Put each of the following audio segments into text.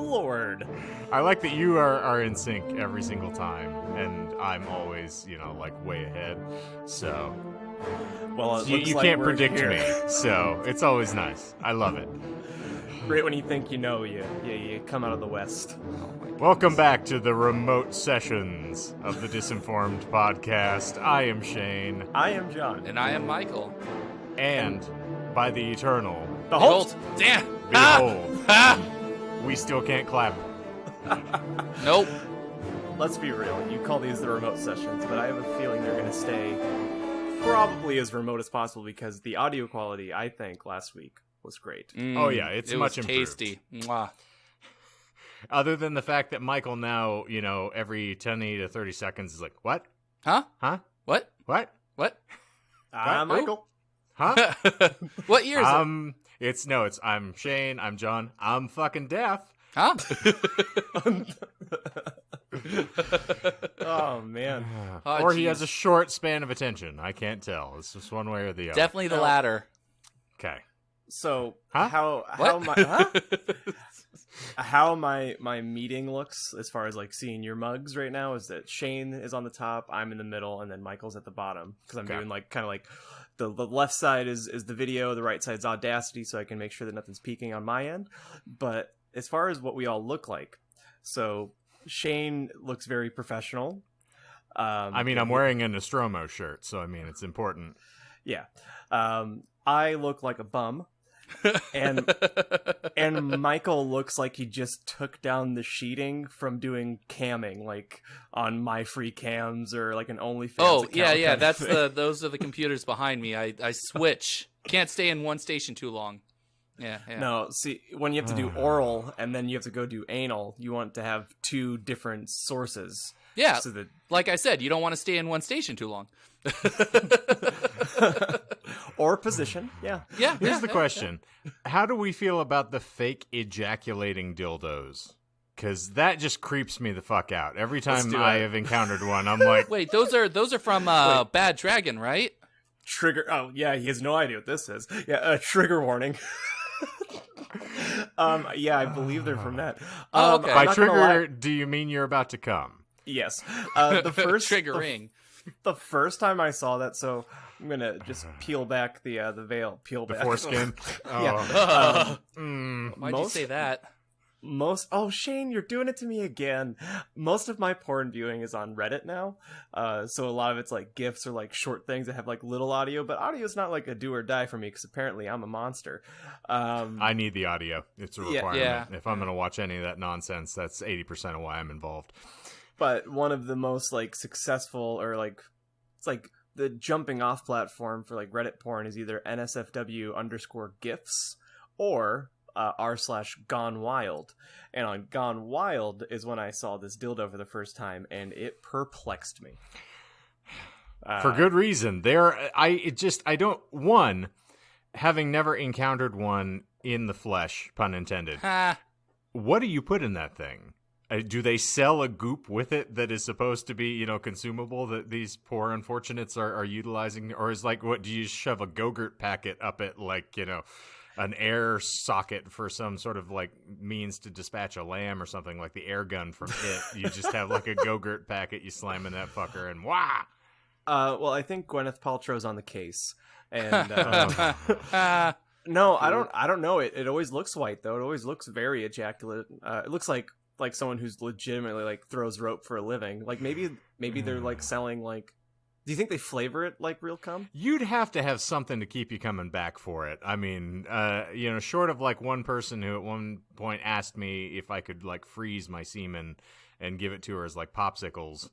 Lord. I like that you are in sync every single time, and I'm always, like way ahead. So, Well, it you looks like can't we're predict here. me. So it's always nice. I love it. Right when you think you know, you come out of the west. Welcome back to the remote sessions of the Disinformed podcast. I am Shane, I am John. And I am Michael. and by the eternal, Behold. Damn! behold, Ah! we still can't clap. Nope. Let's be real. You call these the remote sessions, but I have a feeling they're going to stay probably as remote as possible because the audio quality, I think, last week was great. Oh yeah, it's it much was improved. tasty. Mwah. Other than the fact that Michael now, every 20 to 30 seconds is like, what? Huh? Huh? What? What? What? Michael. Huh? What year is it? It's I'm Shane, I'm John, I'm fucking deaf. Huh? Oh, man. Oh, Or he jeez. has a short span of attention. I can't tell. It's just one way or the other. Definitely the latter. Okay. So, Huh? how my meeting looks as far as like seeing your mugs right now is that Shane is on the top, I'm in the middle, and then Michael's at the bottom because I'm Okay. doing like kind of like the left side is the video, the right side's Audacity, so I can make sure that nothing's peeking on my end. But as far as what we all look like, so Shane looks very professional. I'm wearing a Nostromo shirt, so it's important. Yeah. I look like a bum. and Michael looks like he just took down the sheeting from doing camming, like on My Free Cams or like an OnlyFans. Oh, account yeah. kind of That's thing. those are the computers behind me. I switch. Can't stay in one station too long. Yeah. No, see, when you have to do oral and then you have to go do anal, you want to have two different sources. Yeah. So that Like I said, you don't want to stay in one station too long. or position, yeah. Yeah. Here's the question. How do we feel about the fake ejaculating dildos? Because that just creeps me the fuck out. Every time do I it. have encountered one, I'm like, Wait, those are from Bad Dragon, right? Trigger. Oh, yeah, he has no idea what this is. Yeah, trigger warning. Yeah, I believe they're from that. Oh, okay. I'm by not gonna lie. trigger, do you mean you're about to come? Yes. The first triggering. The first time I saw that, so I'm gonna just peel back the veil. Peel The back foreskin? Yeah. Why'd you say that? Oh, Shane, you're doing it to me again. Most of my porn viewing is on Reddit now, so a lot of it's like GIFs or like short things that have like little audio, but audio is not like a do or die for me because apparently I'm a monster. I need the audio. It's a requirement. Yeah. If I'm going to watch any of that nonsense, that's 80% of why I'm involved. But one of the most like successful or like it's like the jumping off platform for like Reddit porn is either NSFW_GIFs or r/Gone Wild. And on Gone Wild is when I saw this dildo for the first time, and it perplexed me. For good reason. Having never encountered one in the flesh, pun intended, Ha. what do you put in that thing? Do they sell a goop with it that is supposed to be, consumable that these poor unfortunates are utilizing? Or is like, what, do you shove a Go-Gurt packet up it like, an air socket for some sort of like means to dispatch a lamb or something like the air gun from it? You just have like a Go-Gurt packet, you slam in that fucker and wah! Well, I think Gwyneth Paltrow's on the case. And Ah. no, I don't know. It always looks white though. It always looks very ejaculate. It looks like someone who's legitimately like throws rope for a living. Like maybe they're like selling like. Do you think they flavor it like real cum? You'd have to have something to keep you coming back for it. I mean, short of like one person who at one point asked me if I could like freeze my semen and give it to her as like popsicles,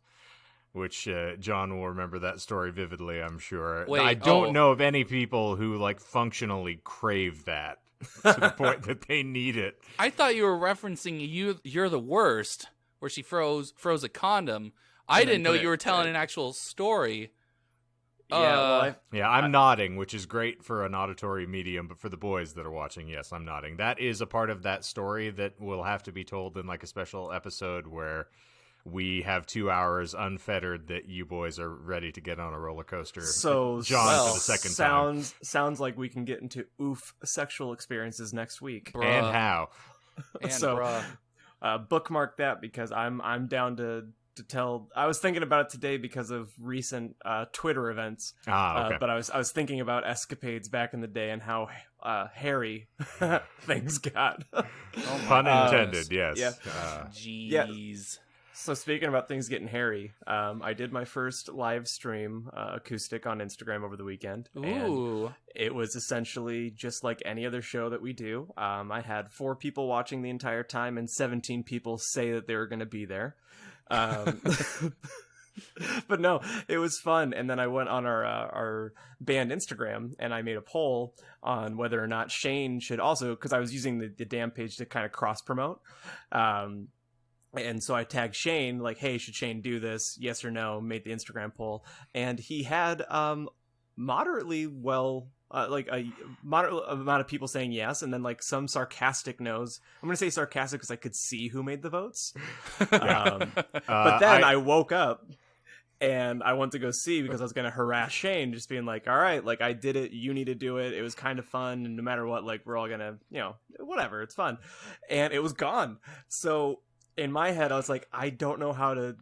which John will remember that story vividly, I'm sure. Wait, I don't know of any people who like functionally crave that to the point that they need it. I thought you were referencing You're the Worst, where she froze a condom. I didn't know you were telling an actual story. Yeah, I'm nodding, which is great for an auditory medium, but for the boys that are watching, yes, I'm nodding. That is a part of that story that will have to be told in like a special episode where we have 2 hours unfettered that you boys are ready to get on a roller coaster. So John for the second time. Sounds like we can get into sexual experiences next week. Bruh. And how? And So- bruh. bookmark that because I'm down to tell. I was thinking about it today because of recent Twitter events. Okay. But I was thinking about escapades back in the day and how hairy things got. Pun intended. Yes. Yeah. Jeez. So speaking about things getting hairy, I did my first live stream acoustic on Instagram over the weekend. Ooh. And it was essentially just like any other show that we do. I had 4 people watching the entire time and 17 people say that they were going to be there. But no, it was fun. And then I went on our band Instagram and I made a poll on whether or not Shane should also, because I was using the damn page to kind of cross promote. And so I tagged Shane, like, hey, should Shane do this? Yes or no? Made the Instagram poll. And he had moderately like a moderate amount of people saying yes, and then like some sarcastic no's. I'm going to say sarcastic because I could see who made the votes. But then I woke up and I went to go see because I was going to harass Shane, just being like, all right, like I did it. You need to do it. It was kind of fun. And no matter what, like we're all going to, whatever. It's fun. And it was gone. So in my head, I was like, I don't know if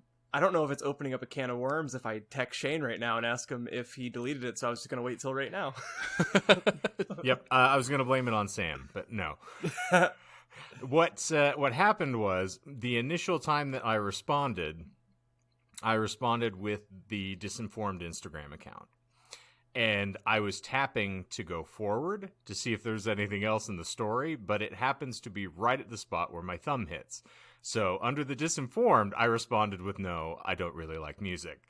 it's opening up a can of worms if I text Shane right now and ask him if he deleted it. So I was just going to wait till right now. Yep. I was going to blame it on Sam, but no. What happened was the initial time that I responded with the Disinformed Instagram account. And I was tapping to go forward to see if there's anything else in the story, but it happens to be right at the spot where my thumb hits. So under the Disinformed, I responded with, no, I don't really like music.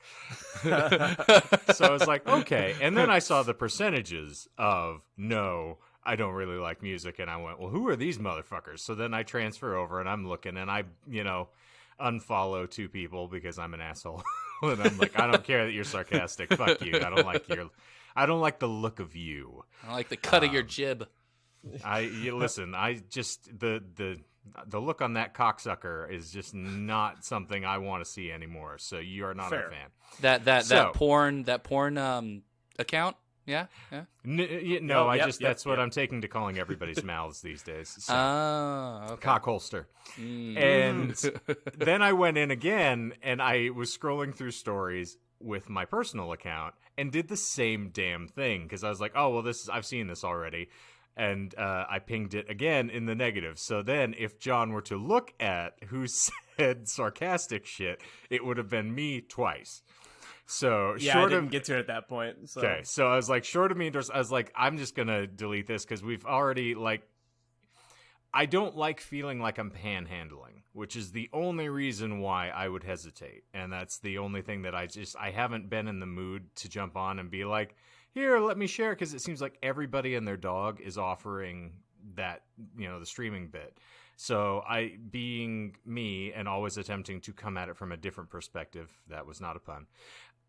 So I was like, okay. And then I saw the percentages of, no, I don't really like music. And I went, well, who are these motherfuckers? So then I transfer over and I'm looking and I, unfollow 2 people because I'm an asshole. And I'm like, I don't care that you're sarcastic. Fuck you. I don't like the look of you. I like the cut of your jib. Listen, I just the look on that cocksucker is just not something I want to see anymore. So you are not Fair. a fan. That porn account. Yeah. No, that's what I'm taking to calling everybody's mouths these days. So, okay. Cock holster. And then I went in again and I was scrolling through stories with my personal account and did the same damn thing because I was like, oh, well, I've seen this already. And I pinged it again in the negative. So then if John were to look at who said sarcastic shit, it would have been me twice. So I didn't get to it at that point. So. Okay, so I was like, short of me, I was like, I'm just going to delete this because we've already, I don't like feeling like I'm panhandling, which is the only reason why I would hesitate. And that's the only thing that I haven't been in the mood to jump on and be like, here, let me share, because it seems like everybody and their dog is offering that, the streaming bit. So being me and always attempting to come at it from a different perspective, that was not a pun.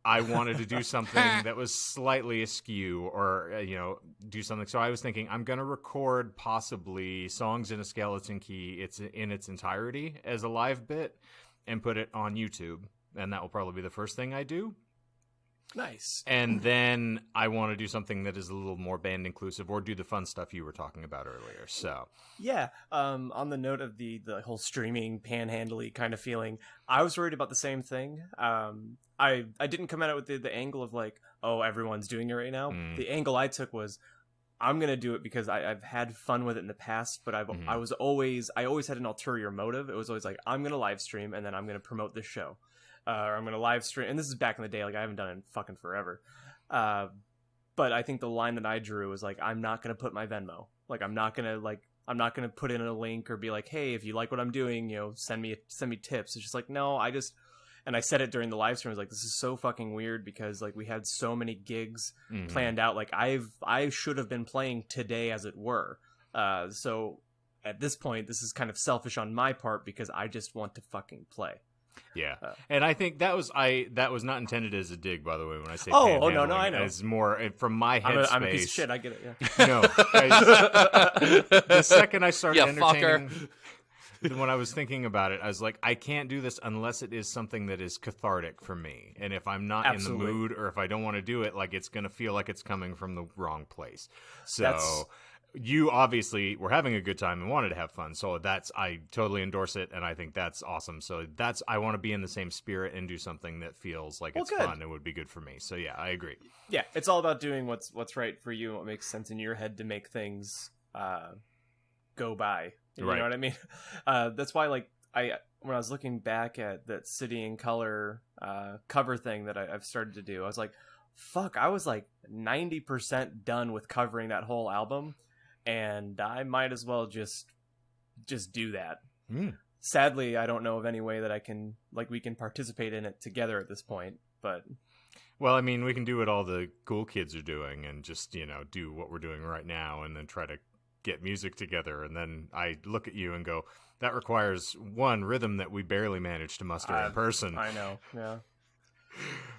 I wanted to do something that was slightly askew or, do something. So I was thinking I'm going to record possibly Songs in a Skeleton Key in its entirety as a live bit and put it on YouTube. And that will probably be the first thing I do. Nice. And then I want to do something that is a little more band inclusive or do the fun stuff you were talking about earlier. So yeah, on the note of the whole streaming panhandly kind of feeling, I was worried about the same thing. I didn't come at it with the angle of like, oh, everyone's doing it right now. The angle I took was, I'm gonna do it because I've had fun with it in the past, but I always had an ulterior motive. It was always like, I'm gonna live stream and then I'm gonna promote this show. Or I'm going to live stream. And this is back in the day. Like, I haven't done it in fucking forever. But I think the line that I drew was like, I'm not going to put my Venmo. Like, I'm not going to put in a link or be like, hey, if you like what I'm doing, send me tips. It's just like, no, and I said it during the live stream. I was like, this is so fucking weird because like we had so many gigs planned out. Like I should have been playing today as it were. So at this point, this is kind of selfish on my part because I just want to fucking play. Yeah, and I think that was not intended as a dig, by the way. When I say no, I know. It's more from my headspace. I'm a piece of shit. I get it. Yeah. No, the second I started entertaining, when I was thinking about it, I was like, I can't do this unless it is something that is cathartic for me. And if I'm not in the mood, or if I don't want to do it, like it's gonna feel like it's coming from the wrong place. So you obviously were having a good time and wanted to have fun. So I totally endorse it, and I think that's awesome. So I want to be in the same spirit and do something that feels like it's fun and would be good for me. So yeah, I agree. Yeah, it's all about doing what's right for you and what makes sense in your head to make things go by. You know what I mean? That's why, like, when I was looking back at that City in Color cover thing that I've started to do, I was like, fuck, I was like 90% done with covering that whole album, and I might as well just do that. Sadly, I don't know of any way that we can participate in it together at this point, but... Well, I mean, we can do what all the cool kids are doing and just, do what we're doing right now and then try to get music together. And then I look at you and go, that requires one rhythm that we barely managed to muster in person. I know, yeah.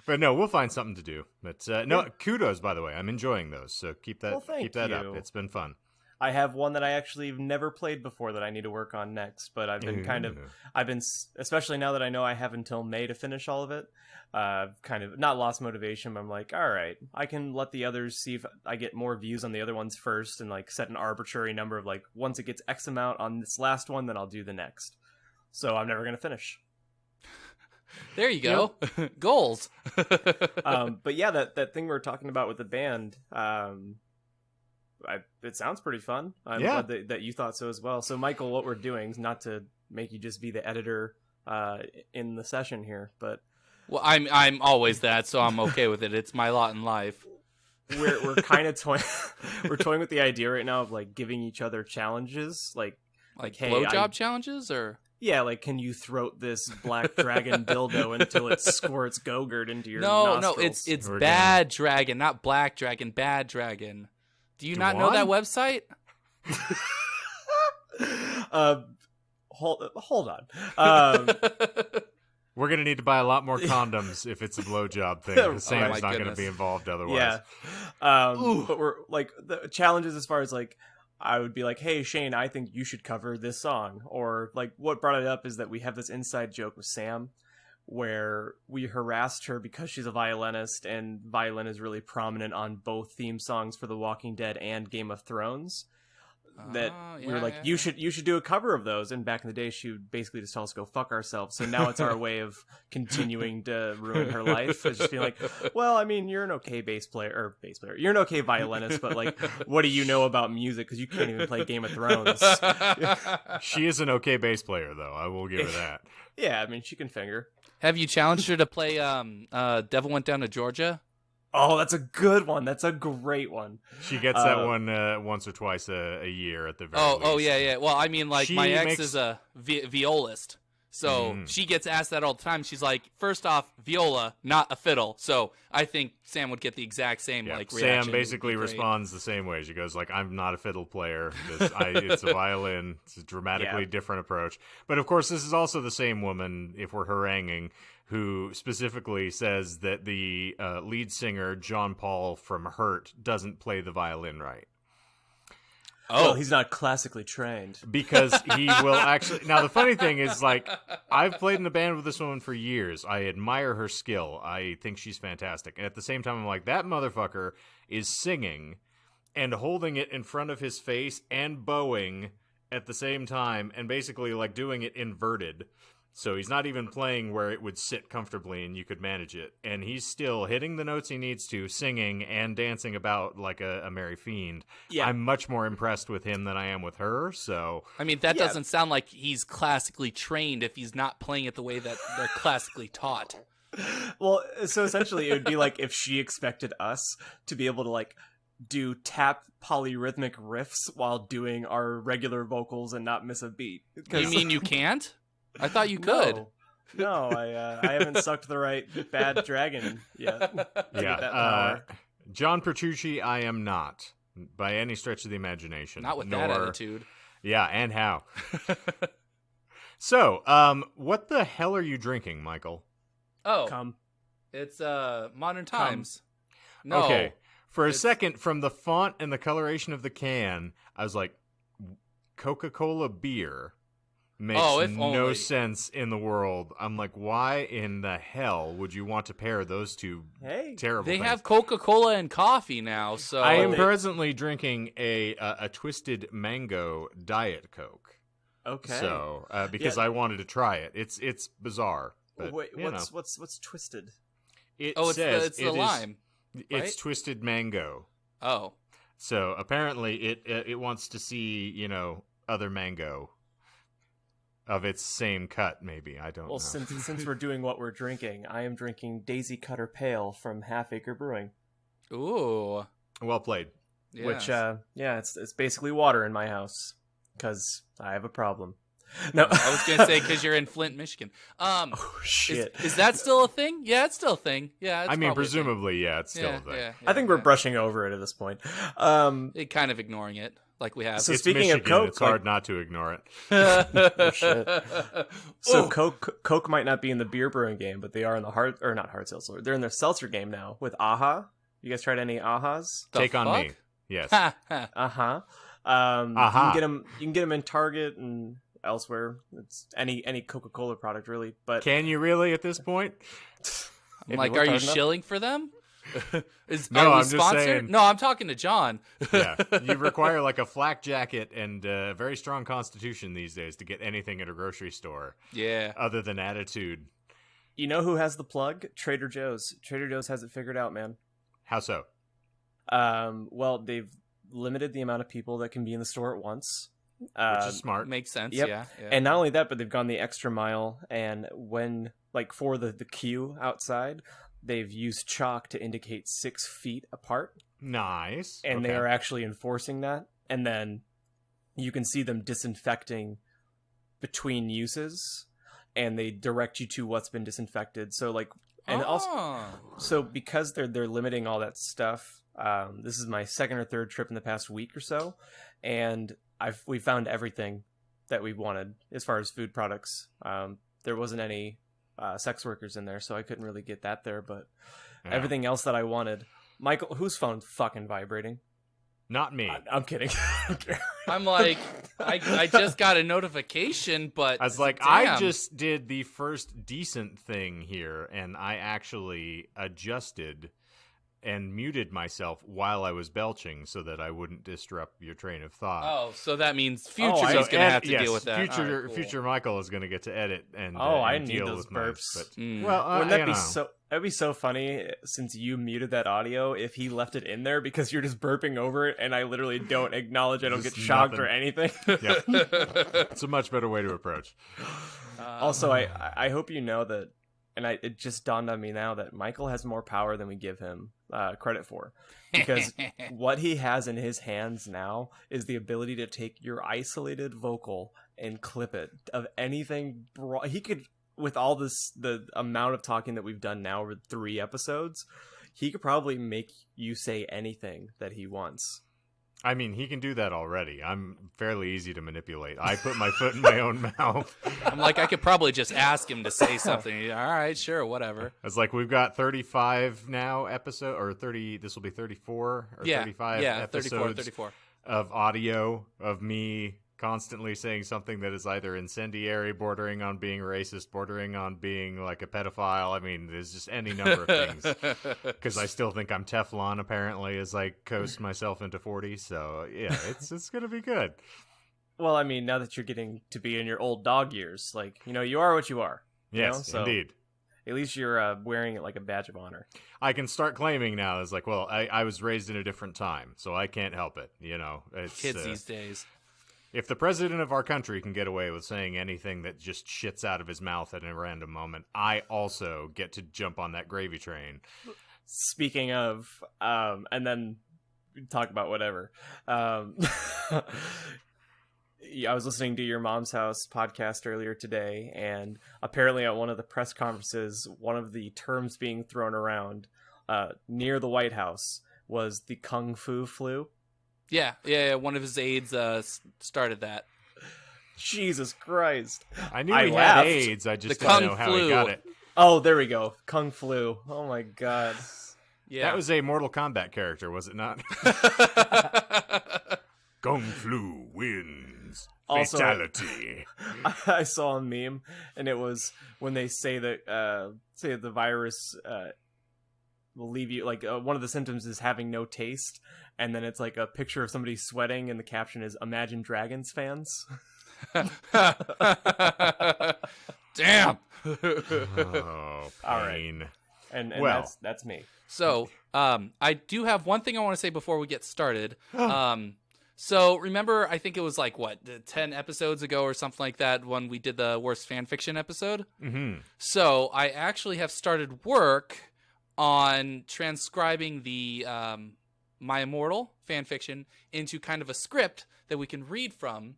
But no, we'll find something to do. But kudos, by the way. I'm enjoying those. So keep that up. It's been fun. I have one that I actually have never played before that I need to work on next, but I've been especially now that I know I have until May to finish all of it, kind of not lost motivation, but I'm like, all right, I can let the others see if I get more views on the other ones first and like set an arbitrary number of like, once it gets X amount on this last one, then I'll do the next. So I'm never going to finish. There you go. Yep. Goals. But yeah, that thing we were talking about with the band, it sounds pretty fun. I'm glad that you thought so as well. So Michael, what we're doing is not to make you just be the editor in the session here, but well, I'm always that, so I'm okay with it. It's my lot in life. We're kind of toying. We're toying with the idea right now of like giving each other challenges, like hey, blowjob challenges, or like, can you throat this black dragon dildo until it squirts Go-Gurt into your nostrils? No, it's bad dragon, not black dragon. Bad dragon. Do you not know that website? Hold on. We're going to need to buy a lot more condoms if it's a blowjob thing, because Sam's not going to be involved otherwise. Yeah. But we're, like, the challenges as far as, like, I would be like, hey, Shane, I think you should cover this song. Or, like, what brought it up is that we have this inside joke with Sam where we harassed her because she's a violinist, and violin is really prominent on both theme songs for The Walking Dead and Game of Thrones. That we were like, you should do a cover of those. And back in the day, she would basically just tell us go fuck ourselves. So now it's our way of continuing to ruin her life. It's just being like, well, I mean, you're an okay bass player. You're an okay violinist, but like, what do you know about music? Because you can't even play Game of Thrones. She is an okay bass player, though. I will give her that. Yeah, I mean, she can finger. Have you challenged her to play Devil Went Down to Georgia? Oh, that's a good one. That's a great one. She gets that one once or twice a year at the very least. Oh, yeah. Well, I mean, like, my ex is a violist, so she gets asked that all the time. She's like, first off, viola, not a fiddle. So I think Sam would get the exact same reaction. Sam basically responds the same way. She goes like, I'm not a fiddle player. It's a violin. It's a dramatically different approach. But of course, this is also the same woman, if we're haranguing, who specifically says that the lead singer, John Paul from Hurt, doesn't play the violin right. Oh, well, he's not classically trained. Because he will actually... Now, the funny thing is, like, I've played in a band with this woman for years. I admire her skill. I think she's fantastic. And at the same time, I'm like, that motherfucker is singing and holding it in front of his face and bowing at the same time and basically, like, doing it inverted. So he's not even playing where it would sit comfortably and you could manage it. And he's still hitting the notes he needs to, singing and dancing about like a merry fiend. Yeah. I'm much more impressed with him than I am with her, so... I mean, that doesn't sound like he's classically trained if he's not playing it the way that they're classically taught. Well, so essentially it would be like if she expected us to be able to like do tap polyrhythmic riffs while doing our regular vocals and not miss a beat. You mean you can't? I thought you could. No, I haven't sucked the right bad dragon yet. Yeah. John Petrucci, I am not, by any stretch of the imagination. Not with that attitude. Yeah, and how. So, what the hell are you drinking, Michael? Oh. Come. It's Modern Times. No. Okay. For a second, from the font and the coloration of the can, I was like, Coca-Cola beer. makes no sense in the world. I'm like, why in the hell would you want to pair those two terrible things? They have Coca-Cola and coffee now, so... I am presently drinking a Twisted Mango Diet Coke. Okay. So, because I wanted to try it. It's bizarre. But, wait, what's Twisted? It's the lime, right? It's Twisted Mango. Oh. So, apparently it wants to see, other mango of its same cut, maybe. I don't know. Well, since we're doing what we're drinking, I am drinking Daisy Cutter Pale from Half Acre Brewing. Ooh. Well played. Yes. Which, it's basically water in my house, because I have a problem. No, I was going to say because you're in Flint, Michigan. Oh, shit. Is that still a thing? Yeah, it's still a thing. Yeah, I mean, presumably, yeah, it's still a thing. Yeah, I think we're brushing over it at this point. Kind of ignoring it, like we have. So it's speaking Michigan, of Coke, it's hard not to ignore it. Oh, shit. So Coke might not be in the beer brewing game, but they are in the not hard seltzer. They're in their seltzer game now with Aha. You guys tried any Ahas? Take on me. Yes. Uh-huh. You can get them in Target and elsewhere. It's any Coca-Cola product, really. But can you really at this point? I'm like, are you shilling for them? No, I'm just saying. No, I'm talking to John. Yeah, you require like a flak jacket and a very strong constitution these days to get anything at a grocery store. Yeah. Other than attitude. You know who has the plug? Trader Joe's. Trader Joe's has it figured out, man. How so? Well, they've limited the amount of people that can be in the store at once. Which is smart. Makes sense, yep. Yeah. And not only that, but they've gone the extra mile, and when, like, for the queue outside, they've used chalk to indicate 6 feet apart. Nice. And they are actually enforcing that. And then you can see them disinfecting between uses, and they direct you to what's been disinfected. So, like, and also, so because they're limiting all that stuff, this is my second or third trip in the past week or so, and we found everything that we wanted as far as food products. There wasn't any sex workers in there, so I couldn't really get that there, but everything else that I wanted. Michael, whose phone's fucking vibrating? Not me. I'm kidding. I'm like, I just got a notification, but I was like, damn. I just did the first decent thing here, and I actually adjusted and muted myself while I was belching so that I wouldn't disrupt your train of thought. Oh, so that means future is going to have to deal with that. Future, cool. Future Michael is going to get to edit and I and need deal those with burps. But, well, wouldn't that be so? That'd be so funny since you muted that audio if he left it in there because you're just burping over it and I literally don't acknowledge. I don't get shocked or anything. Yeah. It's a much better way to approach. Also, I hope you know that, and it just dawned on me now that Michael has more power than we give him credit for, because what he has in his hands now is the ability to take your isolated vocal and clip it of anything. He could, with all the amount of talking that we've done now over 3 episodes, he could probably make you say anything that he wants. I mean, he can do that already. I'm fairly easy to manipulate. I put my foot in my own mouth. I'm like, I could probably just ask him to say something. All right, sure, whatever. It's like we've got 35 now episode, or 30. This will be 34 or 35 episodes 34 of audio of me constantly saying something that is either incendiary, bordering on being racist, bordering on being like a pedophile. I mean, there's just any number of things. Because I still think I'm Teflon, apparently, as I coast myself into 40. So, yeah, it's going to be good. Well, I mean, now that you're getting to be in your old dog years, like, you are what you are. Yes, so indeed. At least you're wearing it like a badge of honor. I can start claiming now. It's like, well, I was raised in a different time, so I can't help it. It's, kids these days. If the president of our country can get away with saying anything that just shits out of his mouth at a random moment, I also get to jump on that gravy train. Speaking of, and then talk about whatever. I was listening to Your Mom's House podcast earlier today, and apparently at one of the press conferences, one of the terms being thrown around near the White House was the Kung Fu flu. Yeah. One of his aides started that. Jesus Christ! I knew he had AIDS. I just didn't know how he got it. Oh, there we go. Kung Flu. Oh my God. Yeah, that was a Mortal Kombat character, was it not? Kung Flu wins. Also, Fatality. I saw a meme, and it was when they say that the virus will leave you, like, one of the symptoms is having no taste, and then it's like a picture of somebody sweating, and the caption is "Imagine Dragons fans." Damn. Oh, pain. All right. And well, that's me. So, I do have one thing I want to say before we get started. So remember, I think it was like 10 episodes ago or something like that when we did the worst fan fiction episode. Mm-hmm. So I actually have started work on transcribing the My Immortal fan fiction into kind of a script that we can read from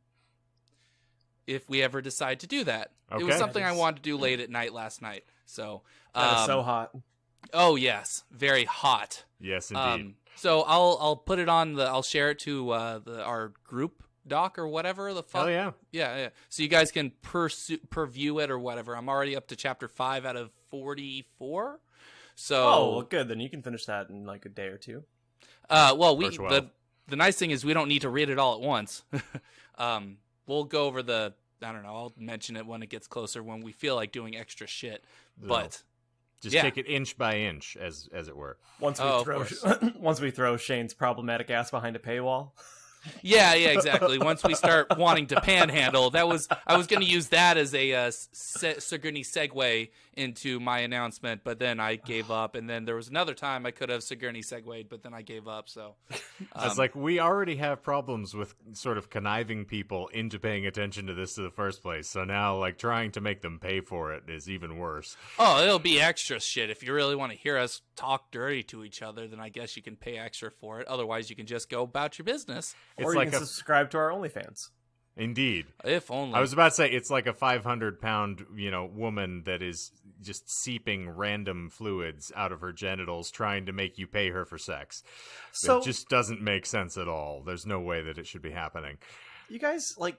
if we ever decide to do that. Okay. It was something I wanted to do late at night last night. So That is so hot. Oh yes, very hot. Yes, indeed. So I'll put it on I'll share it to our group doc or whatever the fuck. Oh yeah. Yeah. So you guys can preview it or whatever. I'm already up to chapter 5 out of 44. So well, good. Then you can finish that in like a day or two. Well, the nice thing is we don't need to read it all at once. We'll go over I don't know. I'll mention it when it gets closer when we feel like doing extra shit. But just take it inch by inch, as it were. Once we throw Shane's problematic ass behind a paywall. Yeah, exactly. Once we start wanting to panhandle, I was going to use that as a Sigourney segue into my announcement, but then I gave up. And then there was another time I could have Sigourney segued, but then I gave up. So it's like we already have problems with sort of conniving people into paying attention to this in the first place. So now, like, trying to make them pay for it is even worse. Oh, it'll be extra shit. If you really want to hear us talk dirty to each other, then I guess you can pay extra for it. Otherwise, you can just go about your business. Or you can subscribe to our OnlyFans. Indeed. If only. I was about to say, it's like a 500-pound, woman that is just seeping random fluids out of her genitals trying to make you pay her for sex. So, it just doesn't make sense at all. There's no way that it should be happening. You guys, like,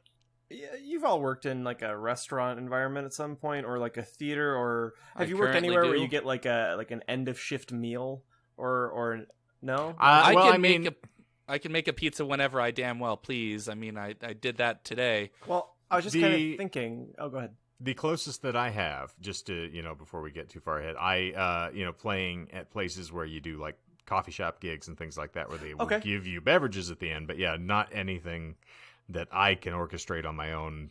you've all worked in like a restaurant environment at some point, or like a theater, or have you worked anywhere where you get like an end of shift meal, or no? I can make a pizza whenever I damn well please. I mean, I did that today. Well, I was just kind of thinking. Oh, go ahead. The closest that I have, just to, before we get too far ahead, playing at places where you do like coffee shop gigs and things like that, where they will give you beverages at the end. But yeah, not anything that I can orchestrate on my own.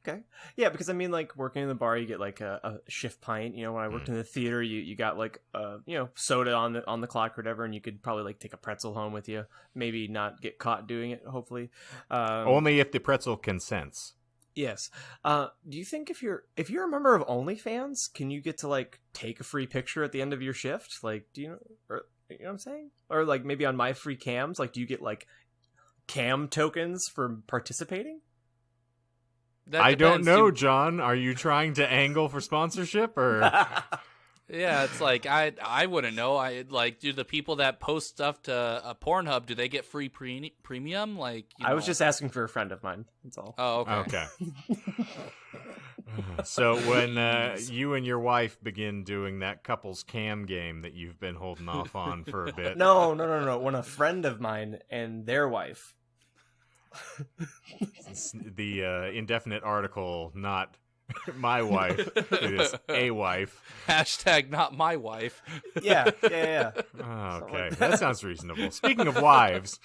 Okay. Yeah, because I mean, like, working in the bar, you get like a shift pint. When I worked in the theater, you got like soda on the clock or whatever, and you could probably like take a pretzel home with you. Maybe not get caught doing it. Hopefully, only if the pretzel consents. Yes. Do you think if you're a member of OnlyFans, can you get to like take a free picture at the end of your shift? Like, do you know what I'm saying? Or like maybe on My Free Cams, like, do you get like cam tokens for participating? I don't know, John. Are you trying to angle for sponsorship or? Yeah, it's like I wouldn't know. Do the people that post stuff to a Pornhub, do they get free premium? Like, I was just asking for a friend of mine. That's all. Oh, okay. Okay. So when you and your wife begin doing that couples cam game that you've been holding off on for a bit. No. When a friend of mine and their wife. The indefinite article, not my wife. It is a wife. Hashtag not my wife. Yeah. Okay, that sounds reasonable. Speaking of wives,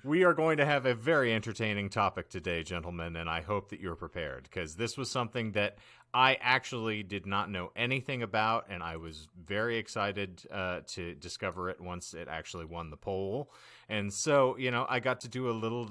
we are going to have a very entertaining topic today, gentlemen, and I hope that you're prepared, because this was something that I actually did not know anything about, and I was very excited to discover it once it actually won the poll. And so, I got to do a little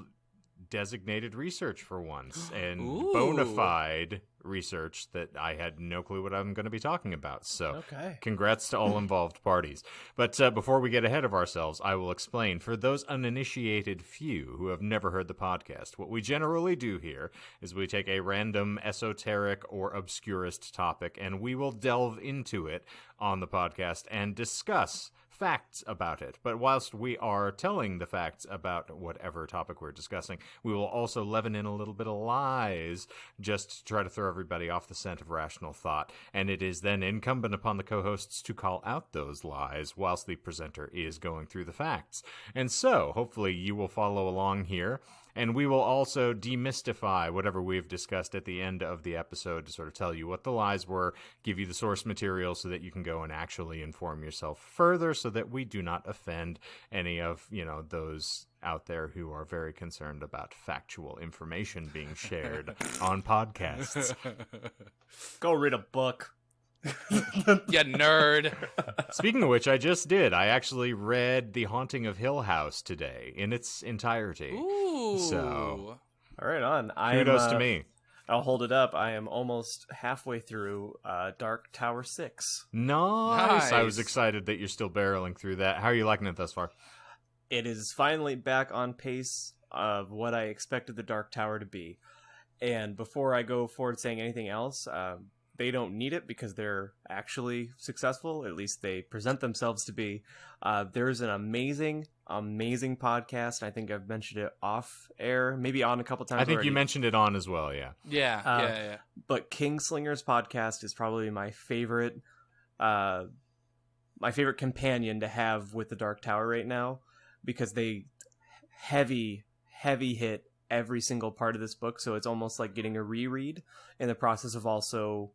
designated research for once, and bona fide research that I had no clue what I'm going to be talking about. So congrats to all involved parties. But before we get ahead of ourselves, I will explain for those uninitiated few who have never heard the podcast. What we generally do here is we take a random esoteric or obscurist topic, and we will delve into it on the podcast and discuss facts about it. But whilst we are telling the facts about whatever topic we're discussing, we will also leaven in a little bit of lies just to try to throw everybody off the scent of rational thought. And it is then incumbent upon the co-hosts to call out those lies whilst the presenter is going through the facts. And so, hopefully, you will follow along here. And we will also demystify whatever we've discussed at the end of the episode to sort of tell you what the lies were, give you the source material so that you can go and actually inform yourself further so that we do not offend any of, those out there who are very concerned about factual information being shared on podcasts. Go read a book. You nerd. Speaking of which, I just did. I actually read The Haunting of Hill House today in its entirety. Ooh. So, all right, on. Kudos to me. I'll hold it up. I am almost halfway through Dark Tower 6. Nice. I was excited that you're still barreling through that. How are you liking it thus far? It is finally back on pace of what I expected the Dark Tower to be. And before I go forward saying anything else, they don't need it because they're actually successful. At least they present themselves to be. There's an amazing podcast. I think I've mentioned it off air, maybe on a couple times. I think already. you mentioned it on as well. Yeah. Yeah. But Kingslinger's podcast is probably my favorite companion to have with the Dark Tower right now, because they heavy hit every single part of this book. So it's almost like getting a reread in the process of also,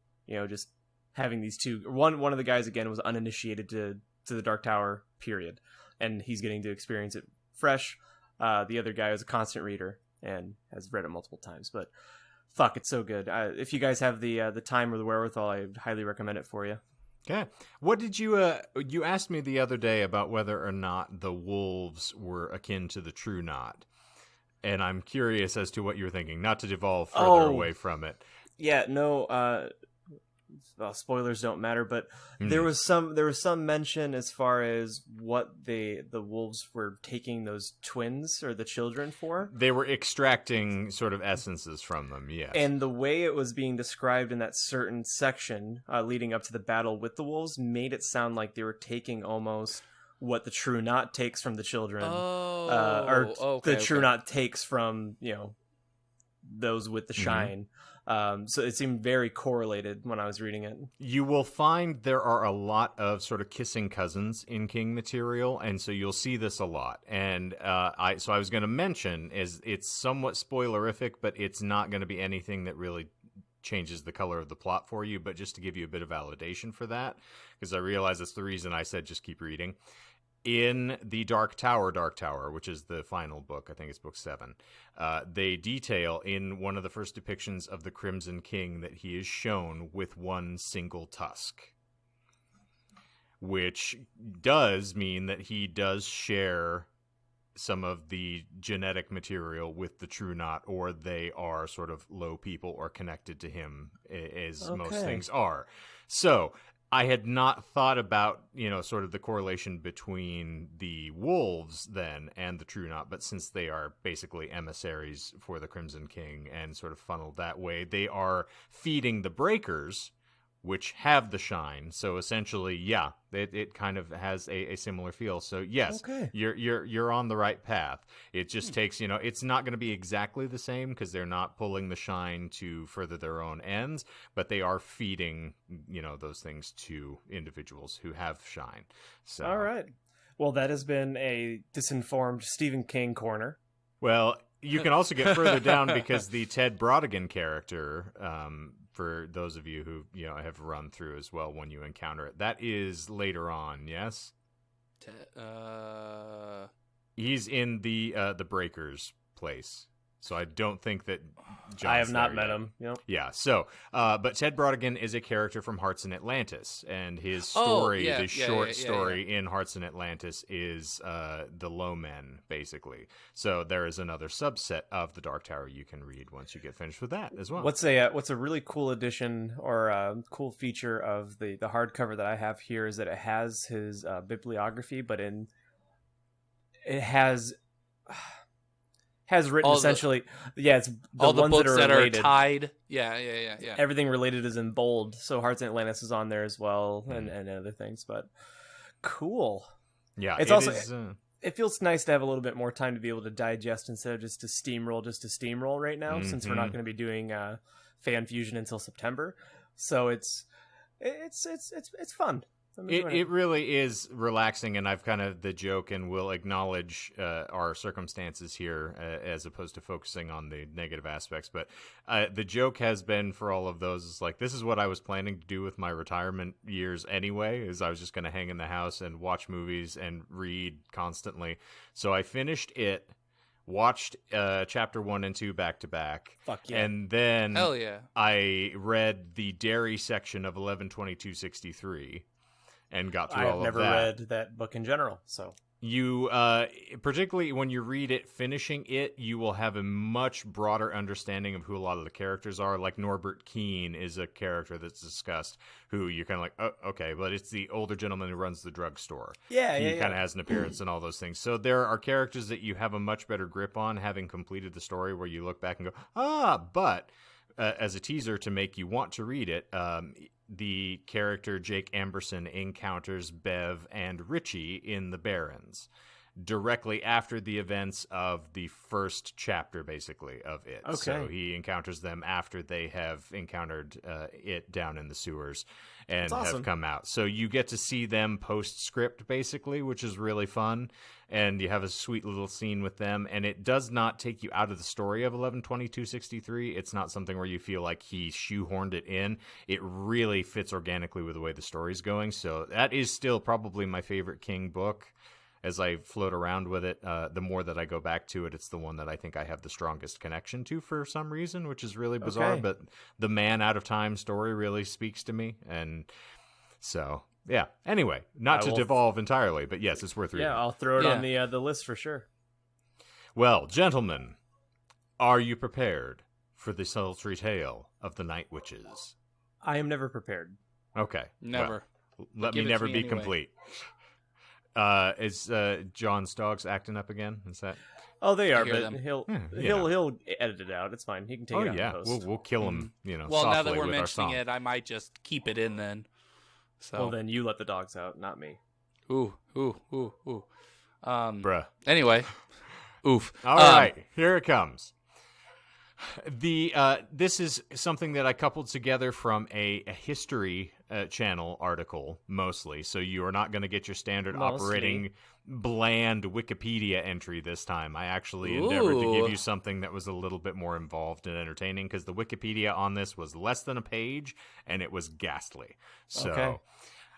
just having these two. One of the guys, again, was uninitiated to the Dark Tower, period. And he's getting to experience it fresh. The other guy is a constant reader and has read it multiple times. But fuck, it's so good. If you guys have the time or the wherewithal, I would highly recommend it for you. Okay. What did you you asked me the other day about whether or not the wolves were akin to the True Knot. And I'm curious as to what you're thinking, not to devolve further away from it. Yeah, no, spoilers don't matter, but there was some mention as far as what the wolves were taking those twins or the children for. They were extracting sort of essences from them, yes. And the way it was being described in that certain section leading up to the battle with the wolves made it sound like they were taking almost what the True Knot takes from the children, the True Knot takes from those with the shine. So it seemed very correlated when I was reading it. You will find there are a lot of sort of kissing cousins in King material, and so you'll see this a lot. And I was going to mention is it's somewhat spoilerific, but it's not going to be anything that really changes the color of the plot for you. But just to give you a bit of validation for that, because I realize that's the reason I said just keep reading. In the Dark Tower, which is the final book, I think it's book 7, they detail in one of the first depictions of the Crimson King that he is shown with one single tusk, which does mean that he does share some of the genetic material with the True Knot, or they are sort of low people or connected to him, as most things are. So I had not thought about, sort of the correlation between the wolves then and the True Knot, but since they are basically emissaries for the Crimson King and sort of funneled that way, they are feeding the breakers, which have the shine. So essentially, yeah, it kind of has a similar feel. So yes, you're on the right path. It just takes, it's not going to be exactly the same because they're not pulling the shine to further their own ends, but they are feeding, those things to individuals who have shine. So all right. Well, that has been a disinformed Stephen King corner. Well, you can also get further down because the Ted Brodigan character, for those of you who have run through as well when you encounter it, that is later on. Yes, he's in the Breakers place. So I don't think that John's I have not there met yet. him. Yep. Yeah. So, but Ted Brodigan is a character from Hearts in Atlantis, and his story, short story in Hearts in Atlantis, is the Low Men, basically. So there is another subset of the Dark Tower you can read once you get finished with that as well. What's a really cool addition or cool feature of the hardcover that I have here is that it has his bibliography, but it has written essentially, it's all the ones books that are tied. Yeah. Everything related is in bold. So Hearts in Atlantis is on there as well, and other things. But cool. Yeah, it's also it feels nice to have a little bit more time to be able to digest instead of just to steamroll right now, since we're not going to be doing fan fusion until September. So it's fun. I'm enjoying It really is relaxing, and I've kind of the joke and will acknowledge our circumstances here as opposed to focusing on the negative aspects. But the joke has been for all of those is like, this is what I was planning to do with my retirement years anyway, is I was just going to hang in the house and watch movies and read constantly. So I finished it, watched chapter 1 and 2 back to back. Fuck yeah. And then Hell yeah. I read the dairy section of 11/22/63 and got through all of that. I've never read that book in general, so You, particularly when you read it, finishing it, you will have a much broader understanding of who a lot of the characters are. Like Norbert Keene is a character that's discussed, who you're kind of like, oh, okay, but it's the older gentleman who runs the drugstore. Yeah, He kind of has an appearance and all those things. So there are characters that you have a much better grip on, having completed the story, where you look back and go, but as a teaser to make you want to read it, the character Jake Amberson encounters Bev and Richie in the Barrens directly after the events of the first chapter, basically, of it. Okay. So he encounters them after they have encountered it down in the sewers and have come out. So you get to see them post-script, basically, which is really fun. And you have a sweet little scene with them. And it does not take you out of the story of 11/22/63. It's not something where you feel like he shoehorned it in. It really fits organically with the way the story's going. So that is still probably my favorite King book. As I float around with it, the more that I go back to it, it's the one that I think I have the strongest connection to for some reason, which is really bizarre. Okay. But the Man Out of Time story really speaks to me. And so, yeah. Anyway, not to devolve entirely, but yes, it's worth reading. Yeah, I'll throw it on the list for sure. Well, gentlemen, are you prepared for the sultry tale of the Night Witches? I am never prepared. Okay. Never. Well, let Give me it never to be me anyway. complete. Is John Stoggs acting up again? Is that? Oh, they are, hear but them. he'll edit it out. It's fine. He can take it out in post. We'll kill him. Well, softly now that we're with our mentioning song. it, I might just keep it in then. So. Well, then you let the dogs out, not me. Ooh. Bruh. Anyway. Oof. All right, here it comes. This is something that I coupled together from a history channel article, mostly. So you are not going to get your standard operating bland Wikipedia entry this time. I actually endeavored to give you something that was a little bit more involved and entertaining, because the Wikipedia on this was less than a page, and it was ghastly. So,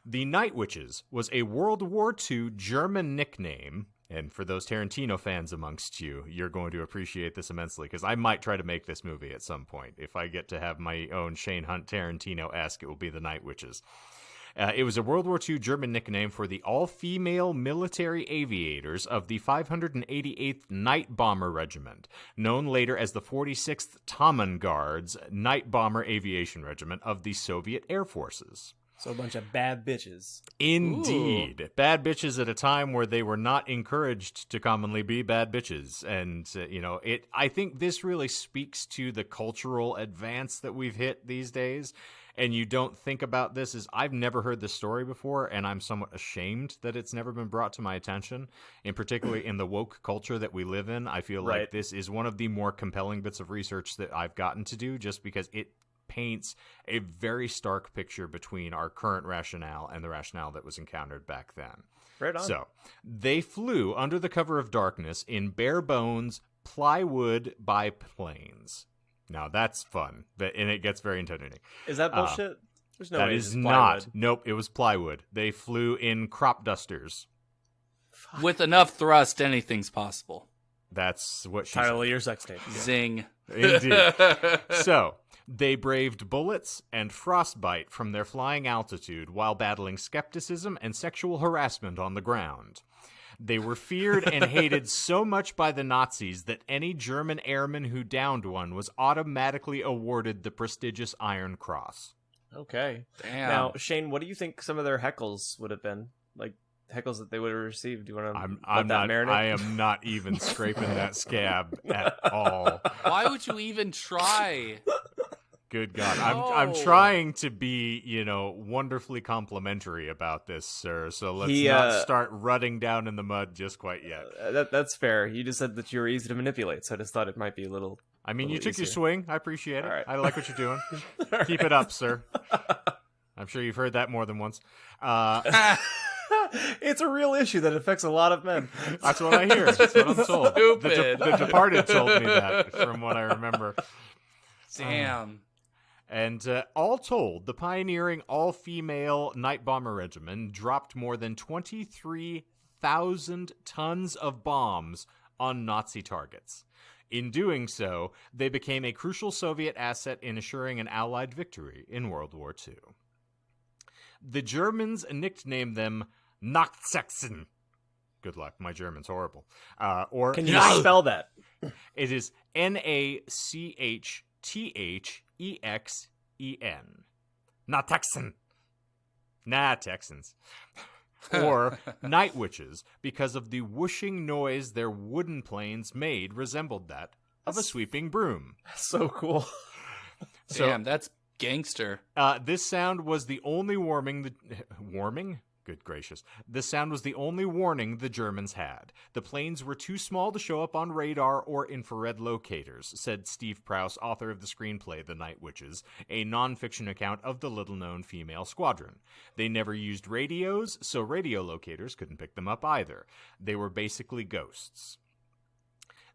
The Night Witches was a World War II German nickname. And for those Tarantino fans amongst you, you're going to appreciate this immensely, because I might try to make this movie at some point. If I get to have my own Shane Hunt Tarantino-esque, it will be The Night Witches. It was a World War II German nickname for the all-female military aviators of the 588th Night Bomber Regiment, known later as the 46th Tommen Guards Night Bomber Aviation Regiment of the Soviet Air Forces. So a bunch of bad bitches. Indeed. Ooh. Bad bitches at a time where they were not encouraged to commonly be bad bitches. And, I think this really speaks to the cultural advance that we've hit these days. And you don't think about this as, I've never heard this story before, and I'm somewhat ashamed that it's never been brought to my attention. And particularly in the woke culture that we live in, I feel like this is one of the more compelling bits of research that I've gotten to do, just because it paints a very stark picture between our current rationale and the rationale that was encountered back then. Right on. So, they flew under the cover of darkness in bare bones plywood biplanes. Now, that's fun, and it gets very intimidating. Is that bullshit? There's no that way is it's not. plywood. Nope, it was plywood. They flew in crop dusters. With enough thrust, anything's possible. That's what she Title said. of your sex tape. Zing. Indeed. So, they braved bullets and frostbite from their flying altitude while battling skepticism and sexual harassment on the ground. They were feared and hated so much by the Nazis that any German airman who downed one was automatically awarded the prestigious Iron Cross. Okay. Damn. Now, Shane, what do you think some of their heckles would have been? Like, heckles that they would have received? Do you want to marinate? I am not even scraping that scab at all. Why would you even try? Good God. I'm trying to be, wonderfully complimentary about this, sir. So let's not start rutting down in the mud just quite yet. That's fair. You just said that you were easy to manipulate, so I just thought it might be a little... I mean, you took easier. your swing. I appreciate it. All right. I like what you're doing. Keep it up, sir. I'm sure you've heard that more than once. It's a real issue that affects a lot of men. That's what I hear. That's what I'm told. Stupid. The Departed told me that, from what I remember. Damn. And all told, the pioneering all-female night bomber regiment dropped more than 23,000 tons of bombs on Nazi targets. In doing so, they became a crucial Soviet asset in assuring an Allied victory in World War II. The Germans nicknamed them Nachtsachsen. Good luck, my German's horrible. Or Can you spell that? It is Nachthexen. Not Texan. Nah, Texans. Or night witches, because of the whooshing noise their wooden planes made resembled that of a sweeping broom. So cool. Damn, that's gangster. This sound was the only warning. Good gracious. This sound was the only warning the Germans had. The planes were too small to show up on radar or infrared locators, said Steve Prowse, author of the screenplay The Night Witches, a non-fiction account of the little-known female squadron. They never used radios, so radio locators couldn't pick them up either. They were basically ghosts.